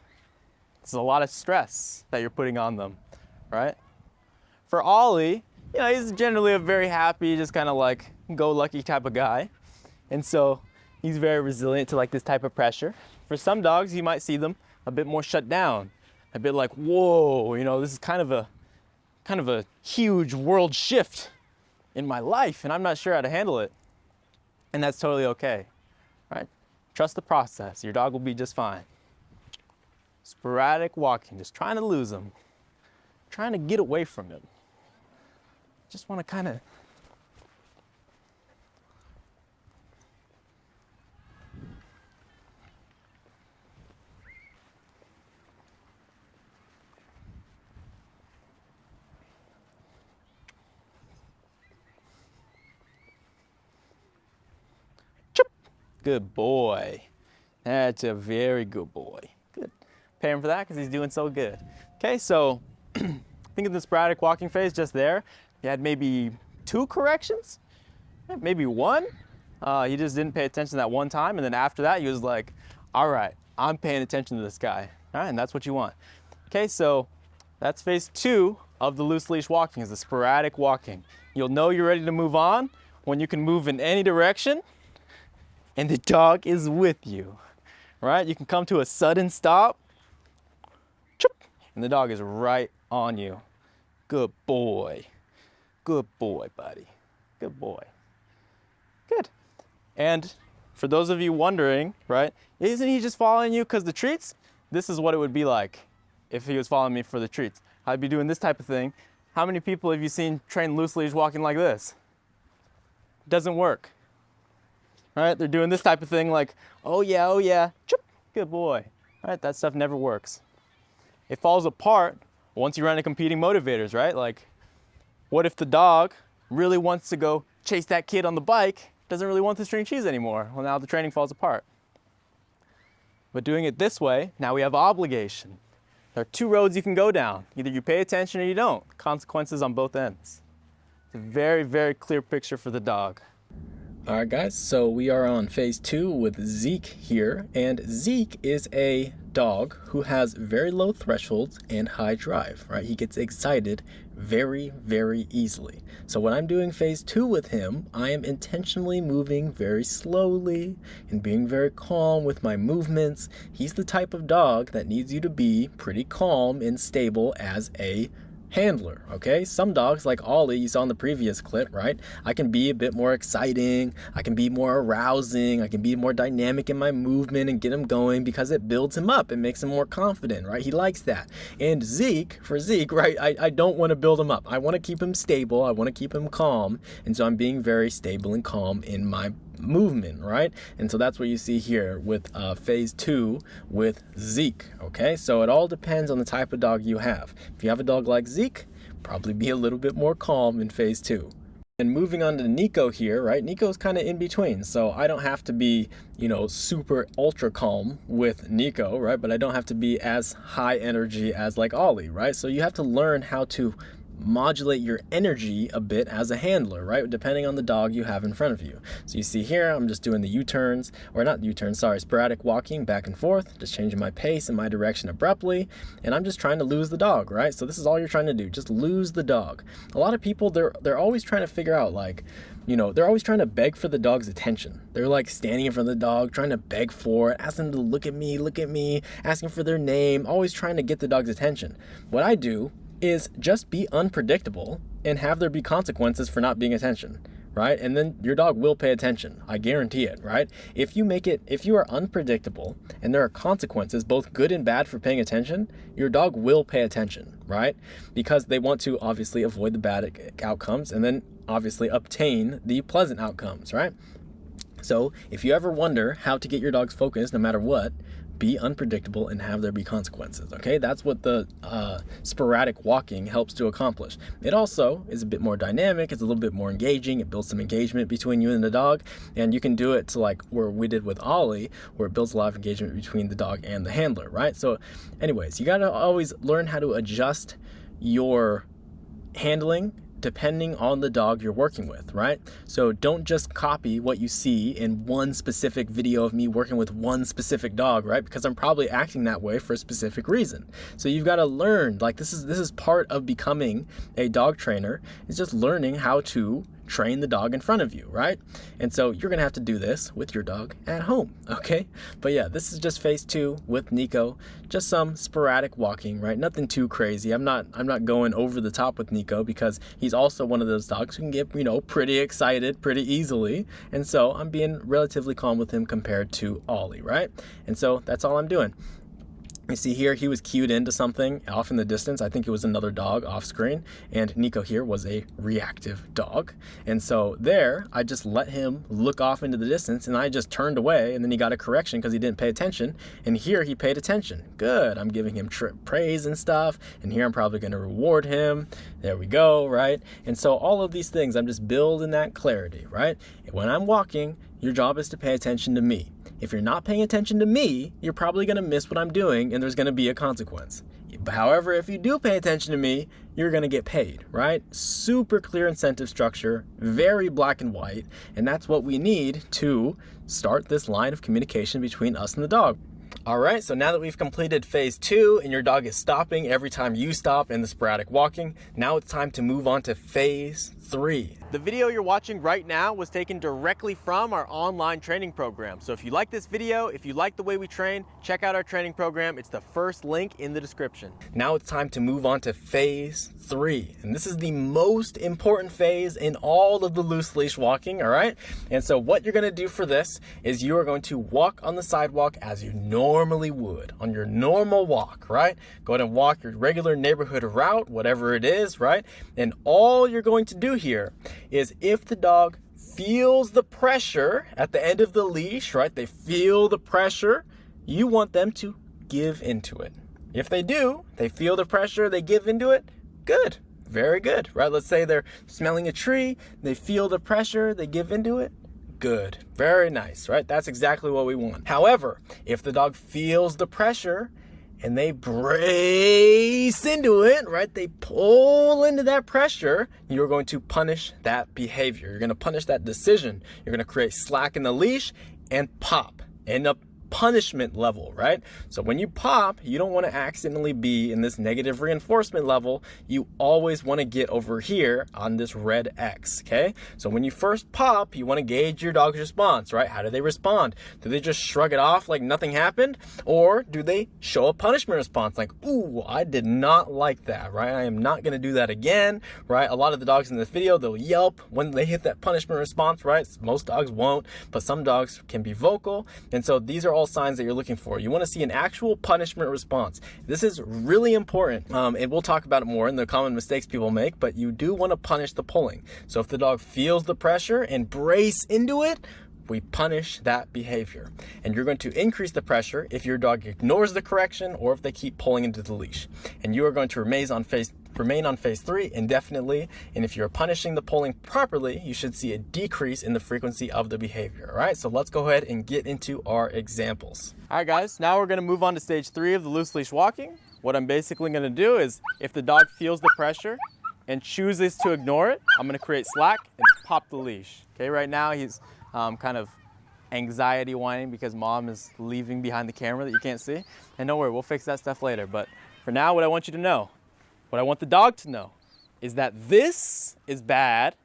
[SPEAKER 2] it's a lot of stress that you're putting on them, right? For Ollie, you know, he's generally a very happy, just kind of like go-lucky type of guy. And so he's very resilient to like this type of pressure. For some dogs, you might see them a bit more shut down, a bit like, whoa, you know, this is kind of a huge world shift in my life, and I'm not sure how to handle it. And that's totally okay, right? Trust the process. Your dog will be just fine. Sporadic walking, just trying to lose him, trying to get away from him. Just want to kind of good boy. That's a very good boy. Good. Pay him for that because he's doing so good. Okay, so think of the sporadic walking phase just there. You had maybe 2 corrections, maybe 1. He just didn't pay attention that one time, and then after that, he was like, all right, I'm paying attention to this guy. All right, and that's what you want. Okay, so that's phase 2 of the loose leash walking, is the sporadic walking. You'll know you're ready to move on when you can move in any direction and the dog is with you, right? You can come to a sudden stop, and the dog is right on you. Good boy. Good boy, buddy. Good boy. Good. And for those of you wondering, right, isn't he just following you because the treats? This is what it would be like if he was following me for the treats. I'd be doing this type of thing. How many people have you seen train loose leash walking like this? Doesn't work. Right? They're doing this type of thing like, oh yeah, good boy. Right? That stuff never works. It falls apart once you run into competing motivators, right? Like, what if the dog really wants to go chase that kid on the bike, doesn't really want the string cheese anymore? Well, now the training falls apart. But doing it this way, now we have obligation. There are 2 roads you can go down. Either you pay attention or you don't. Consequences on both ends. It's a very, very clear picture for the dog.
[SPEAKER 1] All right, guys, so we are on phase 2 with Zeke here, and Zeke is a dog who has very low thresholds and high drive, right? He gets excited very, very easily. So when I'm doing phase 2 with him, I am intentionally moving very slowly and being very calm with my movements. He's the type of dog that needs you to be pretty calm and stable as a handler, okay? Some dogs like Ollie, you saw in the previous clip, right? I can be a bit more exciting, I can be more arousing, I can be more dynamic in my movement and get him going because it builds him up, it makes him more confident, right? He likes that. And Zeke, for Zeke, right, I don't want to build him up. I want to keep him stable, I want to keep him calm, and so I'm being very stable and calm in my movement, right? And so that's what you see here with phase 2 with Zeke, okay? So it all depends on the type of dog you have. If you have a dog like Zeke, probably be a little bit more calm in phase 2. And moving on to Neeko here, right? Neeko's kind of in between, so I don't have to be, you know, super ultra calm with Neeko, right? But I don't have to be as high energy as like Ollie, right? So you have to learn how to modulate your energy a bit as a handler, right? Depending on the dog you have in front of you. So you see here, I'm just doing the U-turns, or not U-turns, sorry, sporadic walking back and forth, just changing my pace and my direction abruptly, and I'm just trying to lose the dog, right? So this is all you're trying to do, just lose the dog. A lot of people, they're always trying to figure out, like, you know, they're always trying to beg for the dog's attention. They're like standing in front of the dog, trying to beg for it, asking them to look at me, asking for their name, always trying to get the dog's attention. What I do is just be unpredictable and have there be consequences for not being attention, right? And then your dog will pay attention. I guarantee it, right? If you are unpredictable and there are consequences, both good and bad, for paying attention, your dog will pay attention, right? Because they want to obviously avoid the bad outcomes and then obviously obtain the pleasant outcomes, right? So if you ever wonder how to get your dogs focused no matter what, be unpredictable and have there be consequences, okay? That's what the sporadic walking helps to accomplish. It also is a bit more dynamic, it's a little bit more engaging, it builds some engagement between you and the dog, and you can do it to like where we did with Ollie, where it builds a lot of engagement between the dog and the handler, right? So anyways, you gotta always learn how to adjust your handling depending on the dog you're working with, right? So don't just copy what you see in one specific video of me working with one specific dog, right? Because I'm probably acting that way for a specific reason. So you've got to learn, like this is part of becoming a dog trainer, is just learning how to train the dog in front of you, right? And so you're gonna have to do this with your dog at home, okay? But yeah, this is just phase 2 with Neeko, just some sporadic walking, right? Nothing too crazy. I'm not going over the top with Neeko because he's also one of those dogs who can get, pretty excited pretty easily. And so I'm being relatively calm with him compared to Ollie, right? And so that's all I'm doing. You see here, he was cued into something off in the distance. I think it was another dog off screen, and Neeko here was a reactive dog. And so there, I just let him look off into the distance, and I just turned away, and then he got a correction because he didn't pay attention. And here he paid attention. Good, I'm giving him praise and stuff, and here I'm probably gonna reward him. There we go, right? And so all of these things, I'm just building that clarity, right? When I'm walking, your job is to pay attention to me. If you're not paying attention to me, you're probably gonna miss what I'm doing and there's gonna be a consequence. However, if you do pay attention to me, you're gonna get paid, right? Super clear incentive structure, very black and white, and that's what we need to start this line of communication between us and the dog. All right, so now that we've completed phase 2 and your dog is stopping every time you stop in the sporadic walking, now it's time to move on to phase 3.
[SPEAKER 2] The video you're watching right now was taken directly from our online training program. So if you like this video, if you like the way we train, check out our training program. It's the first link in the description.
[SPEAKER 1] Now it's time to move on to phase 3. And this is the most important phase in all of the loose leash walking, all right? And so what you're gonna do for this is you are going to walk on the sidewalk as you normally would, on your normal walk, right? Go ahead and walk your regular neighborhood route, whatever it is, right? And all you're going to do here is if the dog feels the pressure at the end of the leash, right? They feel the pressure, you want them to give into it. If they do, they feel the pressure, they give into it, good, very good, right? Let's say they're smelling a tree, they feel the pressure, they give into it, good, very nice, right? That's exactly what we want. However, if the dog feels the pressure and they brace into it, right? They pull into that pressure, you're going to punish that behavior. You're gonna punish that decision. You're gonna create slack in the leash and pop. End up punishment level, right? So when you pop, you don't want to accidentally be in this negative reinforcement level. You always want to get over here on this red X, okay? So when you first pop, you want to gauge your dog's response, right? How do they respond? Do they just shrug it off like nothing happened? Or do they show a punishment response like, ooh, I did not like that, right? I am not going to do that again, right? A lot of the dogs in this video, they'll yelp when they hit that punishment response, right? Most dogs won't, but some dogs can be vocal. And so these are all signs that you're looking for. You want to see an actual punishment response. This is really important, and we'll talk about it more in the common mistakes people make, but you do want to punish the pulling. So if the dog feels the pressure and brace into it, we punish that behavior. And you're going to increase the pressure if your dog ignores the correction or if they keep pulling into the leash. And you are going to remain on phase 3 indefinitely, and if you're punishing the pulling properly, you should see a decrease in the frequency of the behavior. All right, so let's go ahead and get into our examples.
[SPEAKER 2] All right, guys, now we're gonna move on to stage 3 of the loose leash walking. What I'm basically gonna do is, if the dog feels the pressure and chooses to ignore it, I'm gonna create slack and pop the leash. Okay, right now he's kind of anxiety whining because mom is leaving behind the camera that you can't see. And don't worry, we'll fix that stuff later. But for now, what I want you to know, what I want the dog to know is that this is bad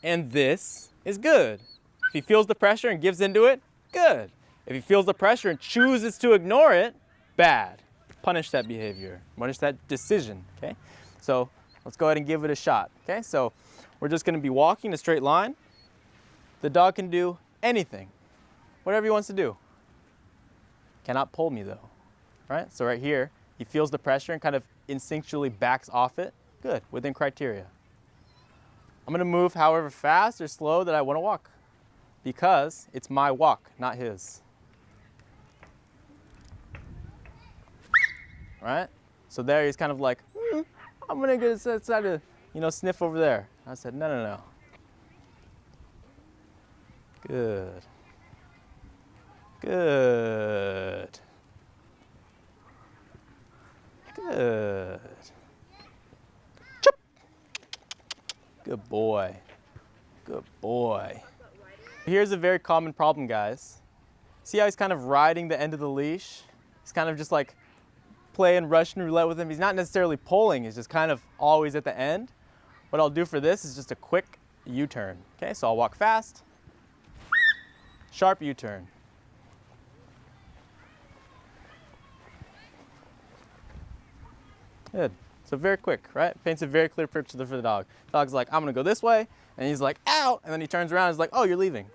[SPEAKER 2] and this is good. If he feels the pressure and gives into it, good. If he feels the pressure and chooses to ignore it, bad. Punish that behavior, punish that decision, okay? So let's go ahead and give it a shot, okay? So we're just gonna be walking a straight line, The dog can do anything, whatever he wants to do. Cannot pull me though, right? So right here, he feels the pressure and kind of instinctually backs off it. Good, within criteria. I'm gonna move however fast or slow that I wanna walk because it's my walk, not his. Right? So there he's kind of like, I'm gonna go decide to, sniff over there. I said, no, no, no. Good. Good. Good. Chop. Good boy. Good boy. Here's a very common problem, guys. See how he's kind of riding the end of the leash? He's kind of just like playing Russian roulette with him. He's not necessarily pulling, he's just kind of always at the end. What I'll do for this is just a quick U-turn. Okay, so I'll walk fast, sharp U-turn. Good. So very quick, right? Paints a very clear picture for the dog. Dog's like, I'm gonna go this way, and he's like, ow, and then he turns around and is like, oh, you're leaving.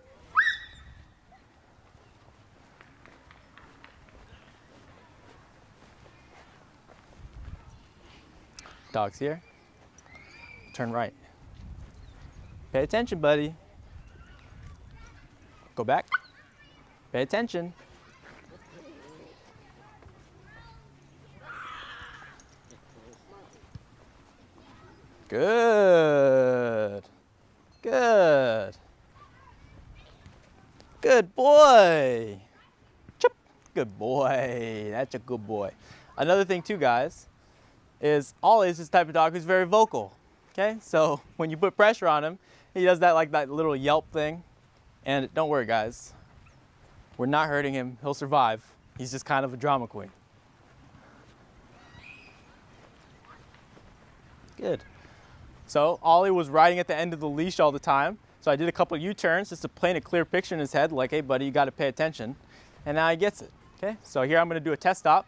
[SPEAKER 2] Dog's here. Turn right. Pay attention, buddy. Go back. Pay attention. Good. Good. Good boy. Chip. Good boy. That's a good boy. Another thing too, guys, is Ollie is this type of dog who's very vocal. Okay, so when you put pressure on him, he does that like that little yelp thing. And don't worry, guys, we're not hurting him. He'll survive. He's just kind of a drama queen. Good. So Ollie was riding at the end of the leash all the time. So I did a couple U-turns just to paint a clear picture in his head, like, hey, buddy, you got to pay attention. And now he gets it. Okay, so here I'm going to do a test stop.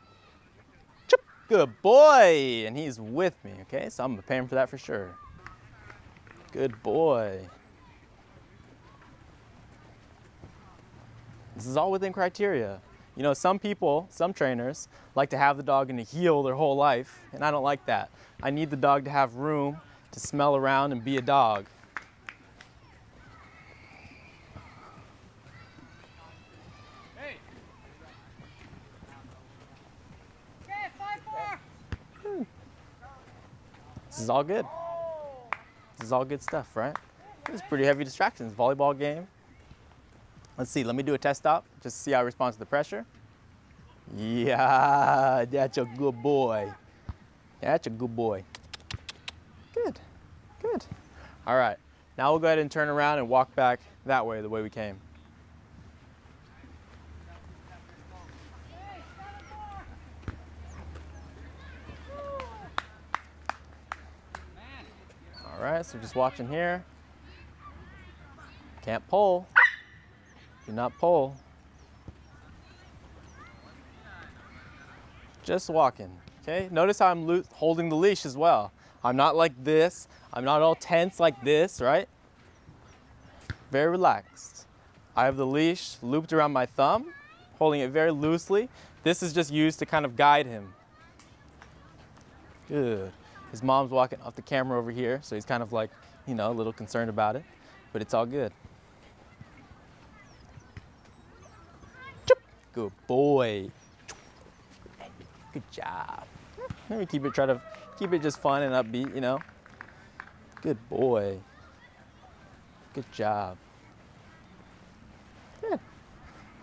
[SPEAKER 2] Chip. Good boy. And he's with me. Okay, so I'm going to pay him for that for sure. Good boy. This is all within criteria. You know, some people, some trainers, like to have the dog in a heel their whole life, and I don't like that. I need the dog to have room to smell around and be a dog.
[SPEAKER 4] Hey.
[SPEAKER 2] This is all good. This is all good stuff, right? This is pretty heavy distractions. Volleyball game. Let's see, let me do a test stop, just to see how it responds to the pressure. Yeah, that's a good boy. That's a good boy. Good, good. All right, now we'll go ahead and turn around and walk back that way, the way we came. All right, so just watching here. Can't pull. Do not pull. Just walking, okay? Notice how I'm holding the leash as well. I'm not like this. I'm not all tense like this, right? Very relaxed. I have the leash looped around my thumb, holding it very loosely. This is just used to kind of guide him. Good. His mom's walking off the camera over here, so he's kind of like, you know, a little concerned about it, but it's all good. Good boy. Good job. Let me try to keep it just fun and upbeat, you know. Good boy. Good job. Good.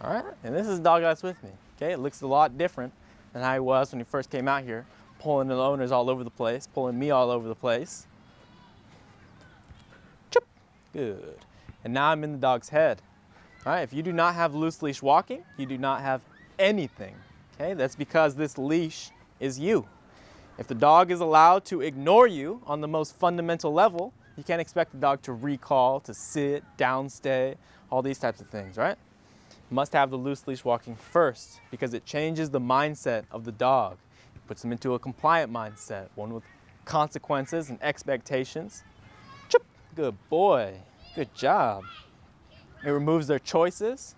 [SPEAKER 2] All right, and this is the dog that's with me. Okay, it looks a lot different than how he was when he first came out here, pulling the owners all over the place, pulling me all over the place. Chip. Good. And now I'm in the dog's head. All right, if you do not have loose leash walking, you do not have anything, okay? That's because this leash is you. If the dog is allowed to ignore you on the most fundamental level, you can't expect the dog to recall, to sit, downstay, all these types of things, right? You must have the loose leash walking first because it changes the mindset of the dog. It puts them into a compliant mindset, one with consequences and expectations. Chip, good boy, good job. It removes their choices,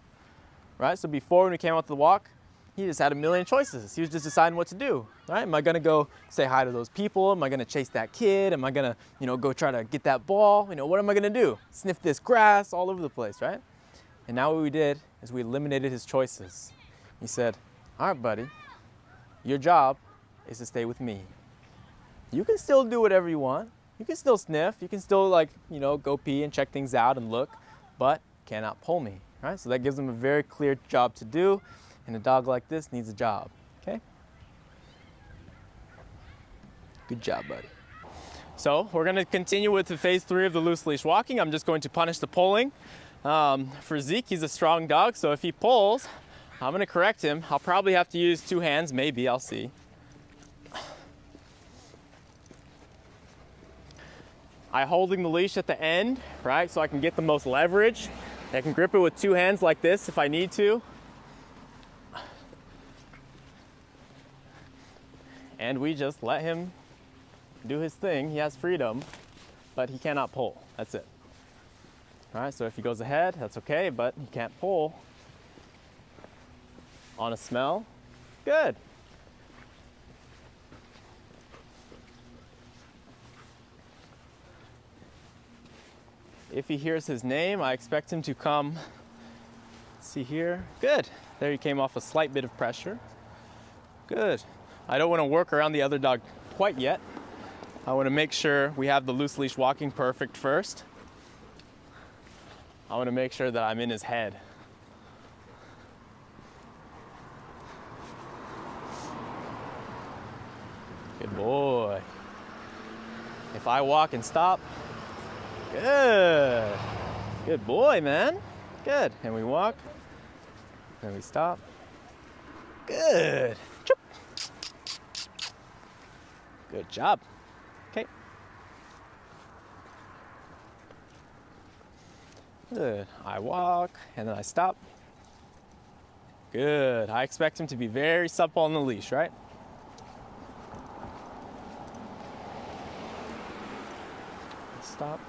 [SPEAKER 2] right? So before when we came out to the walk, he just had a million choices. He was just deciding what to do, right? Am I gonna go say hi to those people? Am I gonna chase that kid? Am I gonna, go try to get that ball? What am I gonna do? Sniff this grass all over the place, right? And now what we did is we eliminated his choices. He said, all right, buddy, your job is to stay with me. You can still do whatever you want. You can still sniff. You can still go pee and check things out and look, but cannot pull me, right? So that gives him a very clear job to do. And a dog like this needs a job, okay? Good job, buddy. So we're gonna continue with the phase 3 of the loose leash walking. I'm just going to punish the pulling. For Zeke, he's a strong dog, so if he pulls, I'm gonna correct him. I'll probably have to use 2 hands, maybe, I'll see. I'm holding the leash at the end, right, so I can get the most leverage. I can grip it with 2 hands like this if I need to. And we just let him do his thing. He has freedom, but he cannot pull. That's it. All right, so if he goes ahead, that's okay, but he can't pull. On a smell, good. If he hears his name, I expect him to come. Let's see here, good. There he came off a slight bit of pressure. Good. I don't want to work around the other dog quite yet. I want to make sure we have the loose leash walking perfect first. I want to make sure that I'm in his head. Good boy. If I walk and stop, good. Good boy, man. Good. And we walk, and we stop. Good. Choop. Good job. Okay. Good. I walk and then I stop. Good. I expect him to be very supple on the leash, right? Stop.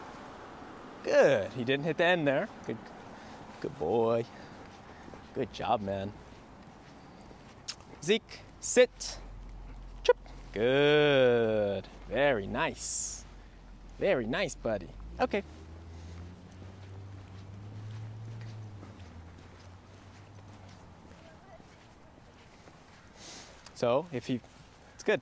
[SPEAKER 2] Good. He didn't hit the end there. Good. Good boy. Good job, man. Zeke, sit. Good. Very nice. Very nice, buddy. Okay. So it's good.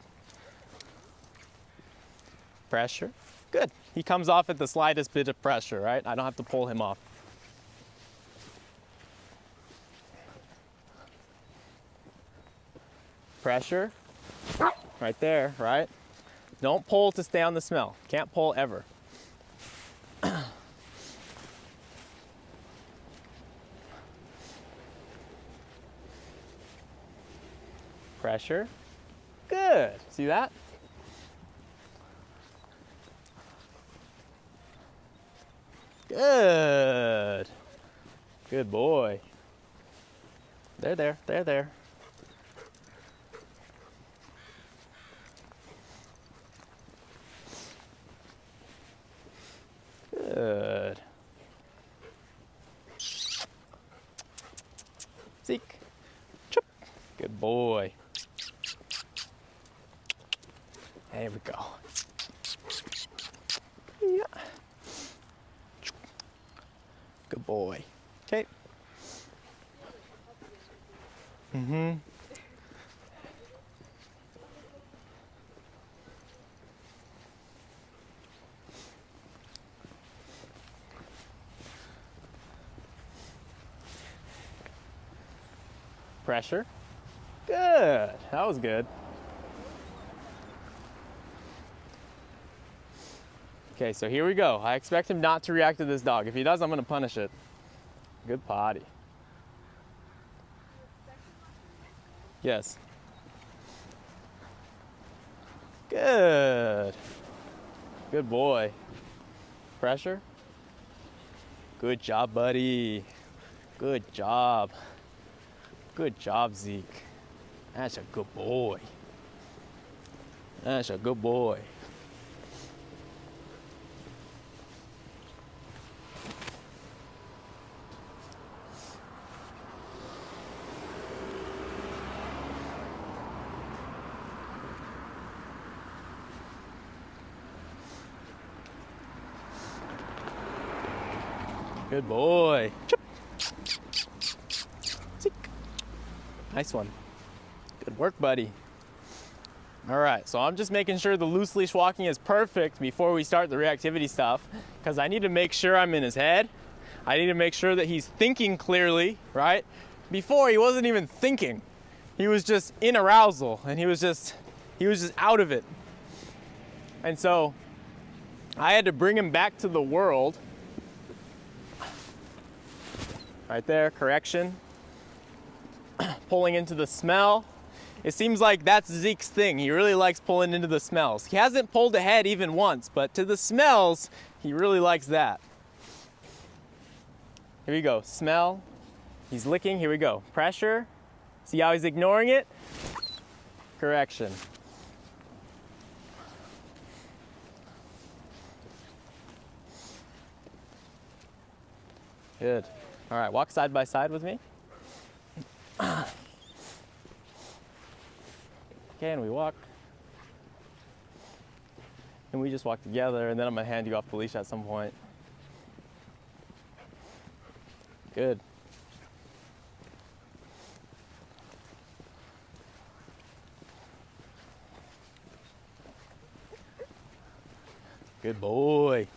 [SPEAKER 2] Pressure. Good. He comes off at the slightest bit of pressure, right? I don't have to pull him off. Pressure. Right there, right? Don't pull to stay on the smell. Can't pull ever. Pressure. Good. See that? Good. Good boy. There. Good. Zeke. Chop. Good boy. There we go. Yeah. Good boy. Okay. Pressure. Good. That was good. Okay, so here we go. I expect him not to react to this dog. If he does, I'm going to punish it. Good potty. Yes. Good. Good boy. Pressure. Good job, buddy. Good job. Good job, Zeke. That's a good boy. That's a good boy. Good boy. Zeke. Nice one. Good work, buddy. All right, so I'm just making sure the loose leash walking is perfect before we start the reactivity stuff, because I need to make sure I'm in his head. I need to make sure that he's thinking clearly, right? Before, he wasn't even thinking. He was just in arousal, and he was just out of it. And so I had to bring him back to the world. Right there, correction. Pulling into the smell. It seems like that's Zeke's thing. He really likes pulling into the smells. He hasn't pulled ahead even once, but to the smells, he really likes that. Here we go, smell. He's licking, here we go. Pressure, see how he's ignoring it? Correction. Good. All right, walk side by side with me. Okay, and we walk. And we just walk together, and then I'm gonna hand you off the leash at some point. Good. Good boy.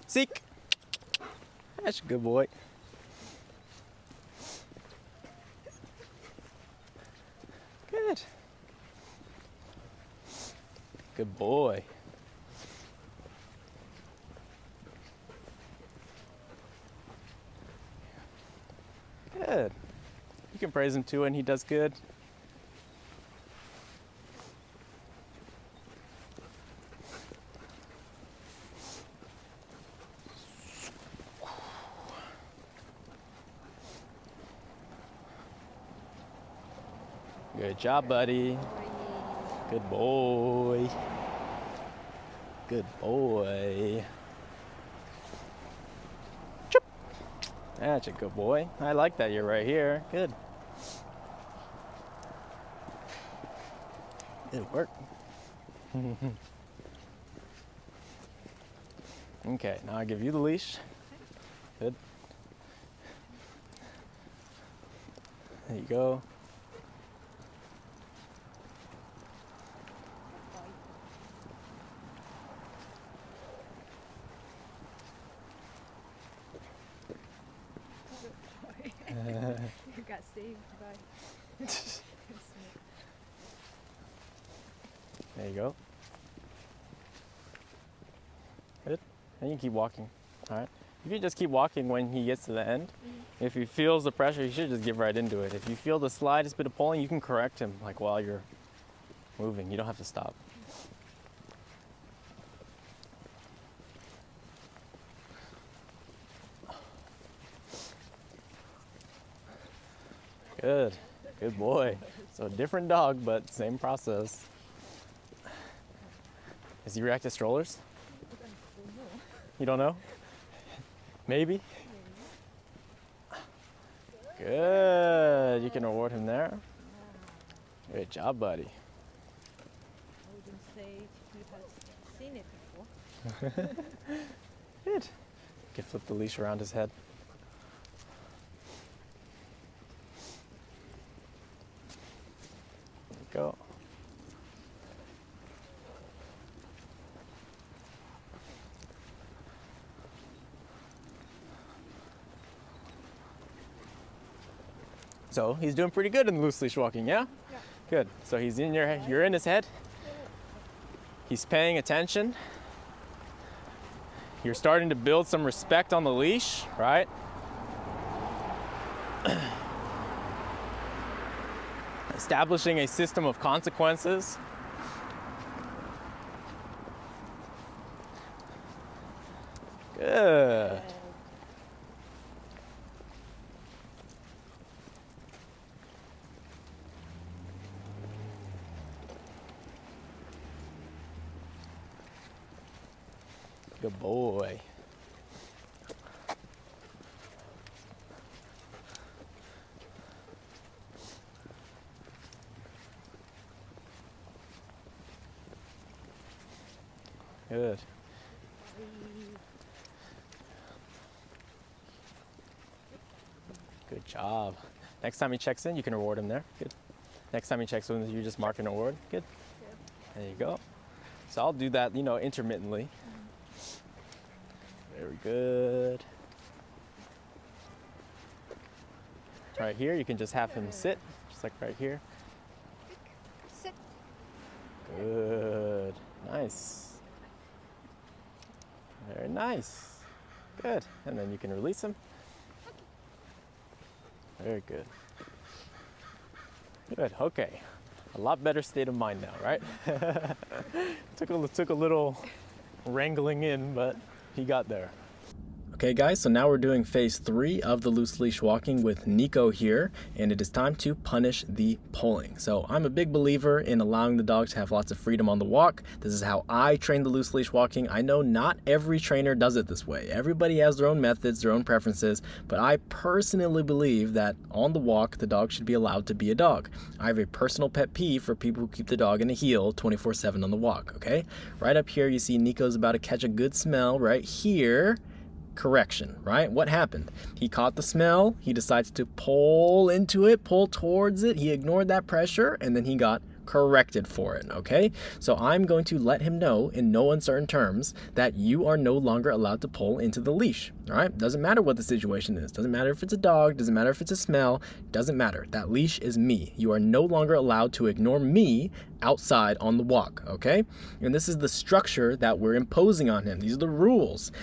[SPEAKER 2] Zeke. That's a good boy. Good. Good boy. Good. You can praise him too when he does good. Good job, buddy. Good boy. Good boy. Chip. That's a good boy. I like that you're right here. Good. Good work. Okay, now I give you the leash. Good. There you go.
[SPEAKER 3] You got saved by.
[SPEAKER 2] There you go. Good. And you can keep walking. All right. You can just keep walking when he gets to the end. If he feels the pressure, you should just give right into it. If you feel the slightest bit of pulling, you can correct him like while you're moving. You don't have to stop. Good. Good boy. So different dog, but same process. Does he react to strollers? You don't know? Maybe? Good. You can reward him there. Good job, buddy.
[SPEAKER 3] I wouldn't say he has seen it before.
[SPEAKER 2] Good. You can flip the leash around his head. There you go. So he's doing pretty good in the loose leash walking, yeah?
[SPEAKER 3] Yeah.
[SPEAKER 2] Good. So he's in you're in his head. He's paying attention. You're starting to build some respect on the leash, right? Establishing a system of consequences. Good. Good boy. Good. Good job. Next time he checks in, you can reward him there. Good. Next time he checks in, you just mark an award. Good. There you go. So I'll do that, intermittently. Very good. Right here, you can just have him sit, just like right here.
[SPEAKER 3] Sit.
[SPEAKER 2] Good. Nice. Very nice. Good. And then you can release him. Very good. Good. Okay. A lot better state of mind now, right? took a little wrangling in, but he got there.
[SPEAKER 1] Okay guys, so now we're doing phase 3 of the loose leash walking with Neeko here, and it is time to punish the pulling. So I'm a big believer in allowing the dog to have lots of freedom on the walk. This is how I train the loose leash walking. I know not every trainer does it this way. Everybody has their own methods, their own preferences, but I personally believe that on the walk, the dog should be allowed to be a dog. I have a personal pet peeve for people who keep the dog in a heel 24/7 on the walk, okay? Right up here, you see Neeko's about to catch a good smell right here. Correction, right? What happened? He caught the smell, he decides to pull into it, pull towards it, he ignored that pressure, and then he got corrected for it, okay? So I'm going to let him know in no uncertain terms that you are no longer allowed to pull into the leash, all right? Doesn't matter what the situation is, doesn't matter if it's a dog, doesn't matter if it's a smell, doesn't matter. That leash is me. You are no longer allowed to ignore me outside on the walk, okay? And this is the structure that we're imposing on him. These are the rules.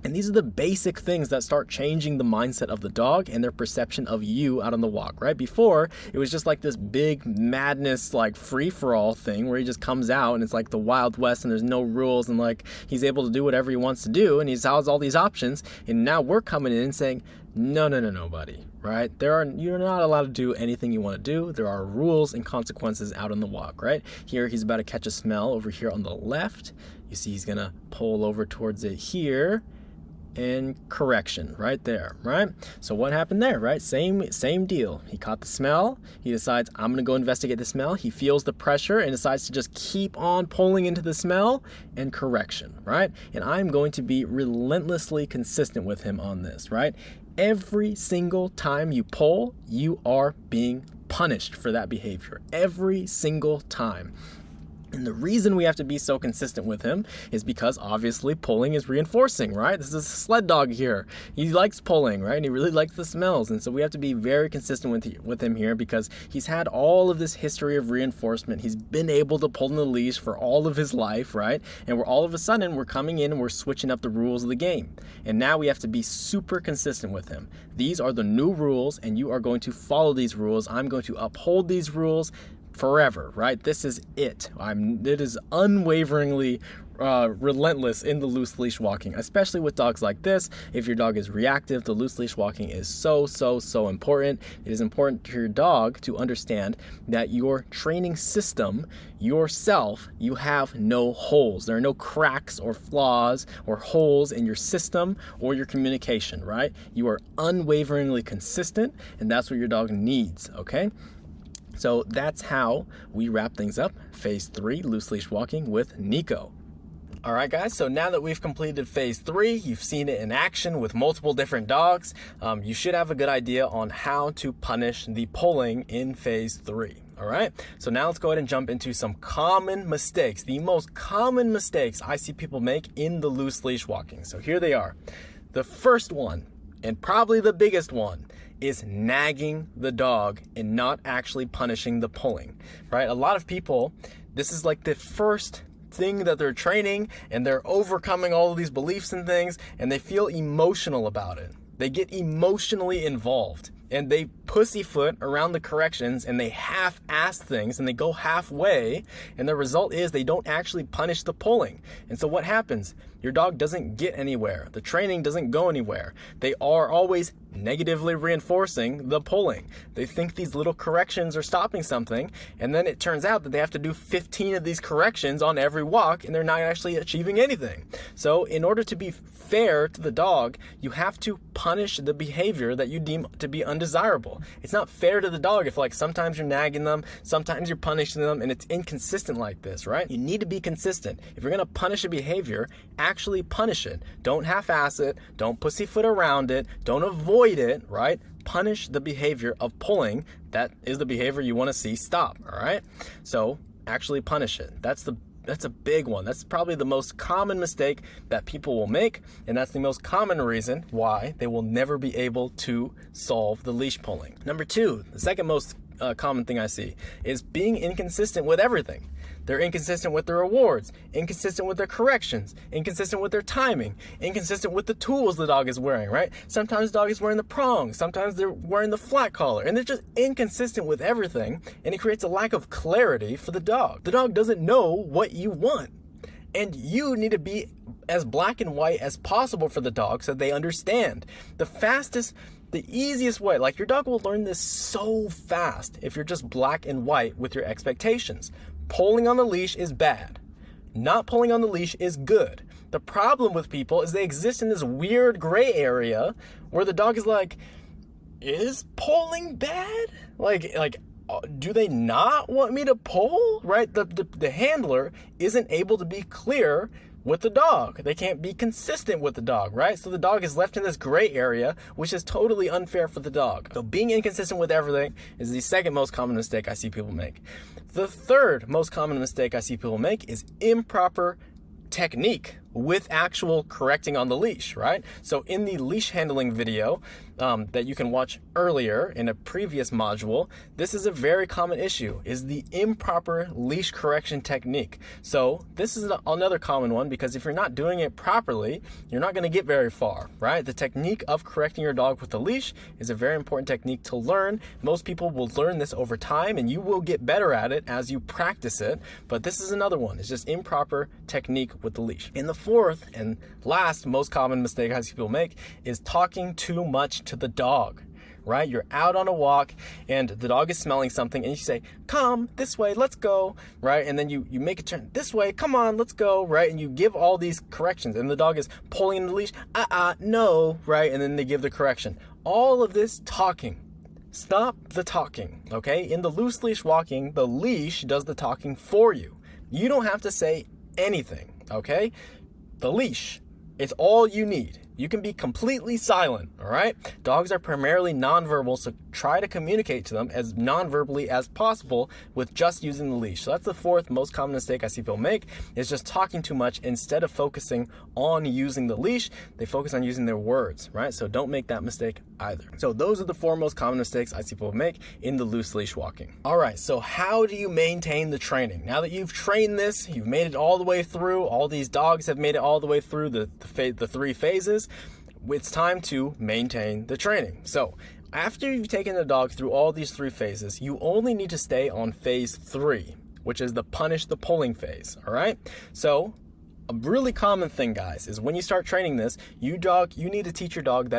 [SPEAKER 1] And these are the basic things that start changing the mindset of the dog and their perception of you out on the walk, right? Before, it was just like this big madness, like free-for-all thing where he just comes out and it's like the Wild West and there's no rules and like he's able to do whatever he wants to do and he has all these options. And now we're coming in and saying, no, buddy, right? You're not allowed to do anything you want to do. There are rules and consequences out on the walk, right? Here, he's about to catch a smell over here on the left. You see he's gonna pull over towards it here. And correction right there, right? So what happened there, right? Same deal. He caught the smell. He decides, I'm gonna go investigate the smell. He feels the pressure and decides to just keep on pulling into the smell and correction, right? And I'm going to be relentlessly consistent with him on this, right? Every single time you pull, you are being punished for that behavior. Every single time. And the reason we have to be so consistent with him is because obviously pulling is reinforcing, right? This is a sled dog here. He likes pulling, right? And he really likes the smells. And so we have to be very consistent with him here because he's had all of this history of reinforcement. He's been able to pull in the leash for all of his life, right? And we're all of a sudden, we're coming in and we're switching up the rules of the game. And now we have to be super consistent with him. These are the new rules and you are going to follow these rules. I'm going to uphold these rules forever, right? This is it. It is unwaveringly relentless in the loose leash walking, especially with dogs like this. If your dog is reactive, the loose leash walking is so important. It is important to your dog to understand that your training system, yourself, you have no holes. There are no cracks or flaws or holes in your system or your communication, right? You are unwaveringly consistent, and that's what your dog needs, okay? So that's how we wrap things up. Phase 3, loose leash walking with Neeko. All right, guys, so now that we've completed phase 3, you've seen it in action with multiple different dogs, you should have a good idea on how to punish the pulling in phase 3. All right, so now let's go ahead and jump into some common mistakes, the most common mistakes I see people make in the loose leash walking. So here they are. The first one, and probably the biggest one, is nagging the dog and not actually punishing the pulling, right? A lot of people, this is like the first thing that they're training and they're overcoming all of these beliefs and things and they feel emotional about it. They get emotionally involved and they pussyfoot around the corrections and they half-ass things and they go halfway and the result is they don't actually punish the pulling. And so what happens? Your dog doesn't get anywhere. The training doesn't go anywhere. They are always negatively reinforcing the pulling. They think these little corrections are stopping something, and then it turns out that they have to do 15 of these corrections on every walk, and they're not actually achieving anything. So in order to be fair to the dog, you have to punish the behavior that you deem to be undesirable. It's not fair to the dog if like sometimes you're nagging them, sometimes you're punishing them, and it's inconsistent like this, right? You need to be consistent. If you're gonna punish a behavior, actually punish it. Don't half-ass it, don't pussyfoot around it, don't avoid it, right? punish the behavior of pulling. That is the behavior you want to see stop, all right? So actually punish it. That's a big one. That's probably the most common mistake that people will make, and that's the most common reason why they will never be able to solve the leash pulling. Number 2, the second most common thing I see is being inconsistent with everything. They're inconsistent with their rewards, inconsistent with their corrections, inconsistent with their timing, inconsistent with the tools the dog is wearing, right? Sometimes the dog is wearing the prongs, sometimes they're wearing the flat collar, and they're just inconsistent with everything, and it creates a lack of clarity for the dog. The dog doesn't know what you want, and you need to be as black and white as possible for the dog so they understand. The easiest way, like your dog will learn this so fast if you're just black and white with your expectations. Pulling on the leash is bad. Not pulling on the leash is good. The problem with people is they exist in this weird gray area where the dog is like, is pulling bad? Like, do they not want me to pull? Right? The handler isn't able to be clear with the dog. They can't be consistent with the dog, right? So the dog is left in this gray area, which is totally unfair for the dog. So being inconsistent with everything is the second most common mistake I see people make. The third most common mistake I see people make is improper technique with actual correcting on the leash, right? So in the leash handling video that you can watch earlier in a previous module, this is a very common issue, is the improper leash correction technique. So this is another common one, because if you're not doing it properly, you're not going to get very far, right? The technique of correcting your dog with the leash is a very important technique to learn. Most people will learn this over time, and you will get better at it as you practice it, but this is another one. It's just improper technique with the leash. And the fourth and last most common mistake I see people make is talking too much to the dog, right? You're out on a walk and the dog is smelling something and you say, come this way, let's go, right? And then you make a turn this way, come on, let's go, right? And you give all these corrections and the dog is pulling in the leash, no, right? And then they give the correction. All of this talking. Stop the talking, okay? In the loose leash walking, the leash does the talking for you. You don't have to say anything, okay? The leash, it's all you need. You can be completely silent, all right? Dogs are primarily nonverbal, so try to communicate to them as nonverbally as possible with just using the leash. So that's the fourth most common mistake I see people make, is just talking too much instead of focusing on using the leash. They focus on using their words, right? So don't make that mistake either. So those are the 4 most common mistakes I see people make in the loose leash walking. All right, so how do you maintain the training? Now that you've trained this, you've made it all the way through, all these dogs have made it all the way through the 3 phases, it's time to maintain the training. So after you've taken the dog through all these 3 phases, you only need to stay on phase 3, which is the punish the pulling phase, all right? So a really common thing, guys, is when you start training this, you need to teach your dog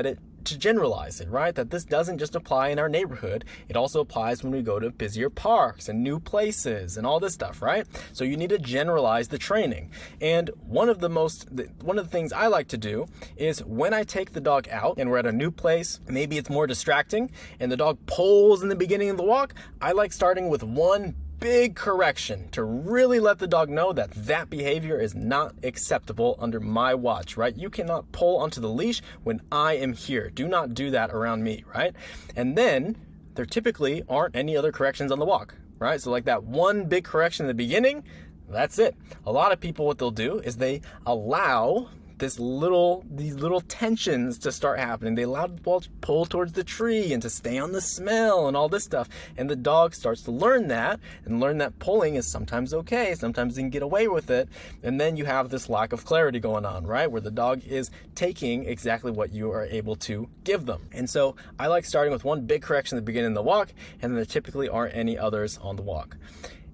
[SPEAKER 1] to generalize it, right? That this doesn't just apply in our neighborhood. It also applies when we go to busier parks and new places and all this stuff, right? So you need to generalize the training. And one of the things I like to do is when I take the dog out and we're at a new place, maybe it's more distracting and the dog pulls in the beginning of the walk, I like starting with one big correction to really let the dog know that that behavior is not acceptable under my watch, right? You cannot pull onto the leash when I am here. Do not do that around me, right? And then there typically aren't any other corrections on the walk, right? So like that one big correction in the beginning, that's it. A lot of people, what they'll do is they allow these little tensions to start happening. They allow the ball to pull towards the tree and to stay on the smell and all this stuff. And the dog starts to learn that and learn that pulling is sometimes okay. Sometimes they can get away with it. And then you have this lack of clarity going on, right? Where the dog is taking exactly what you are able to give them. And so I like starting with one big correction at the beginning of the walk, and then there typically aren't any others on the walk.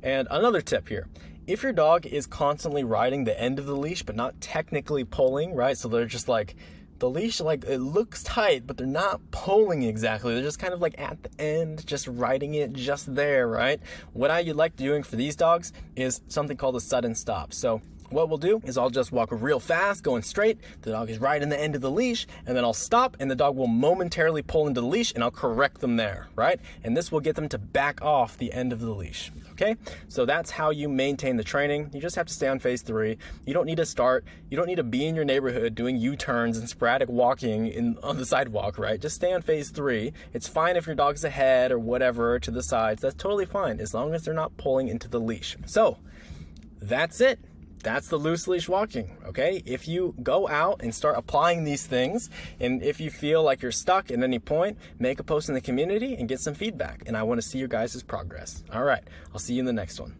[SPEAKER 1] And another tip here. If your dog is constantly riding the end of the leash, but not technically pulling, right? So they're just like, the leash, like it looks tight, but they're not pulling exactly. They're just kind of like at the end, just riding it just there, right? What I like doing for these dogs is something called a sudden stop. So what we'll do is I'll just walk real fast, going straight. The dog is right in the end of the leash, and then I'll stop, and the dog will momentarily pull into the leash, and I'll correct them there, right? And this will get them to back off the end of the leash, okay? So that's how you maintain the training. You just have to stay on phase 3. You don't need to start. You don't need to be in your neighborhood doing U-turns and sporadic walking on the sidewalk, right? Just stay on phase 3. It's fine if your dog's ahead or whatever to the sides. That's totally fine as long as they're not pulling into the leash. So that's it. That's the loose leash walking, okay? If you go out and start applying these things, and if you feel like you're stuck at any point, make a post in the community and get some feedback. And I want to see your guys' progress. All right, I'll see you in the next one.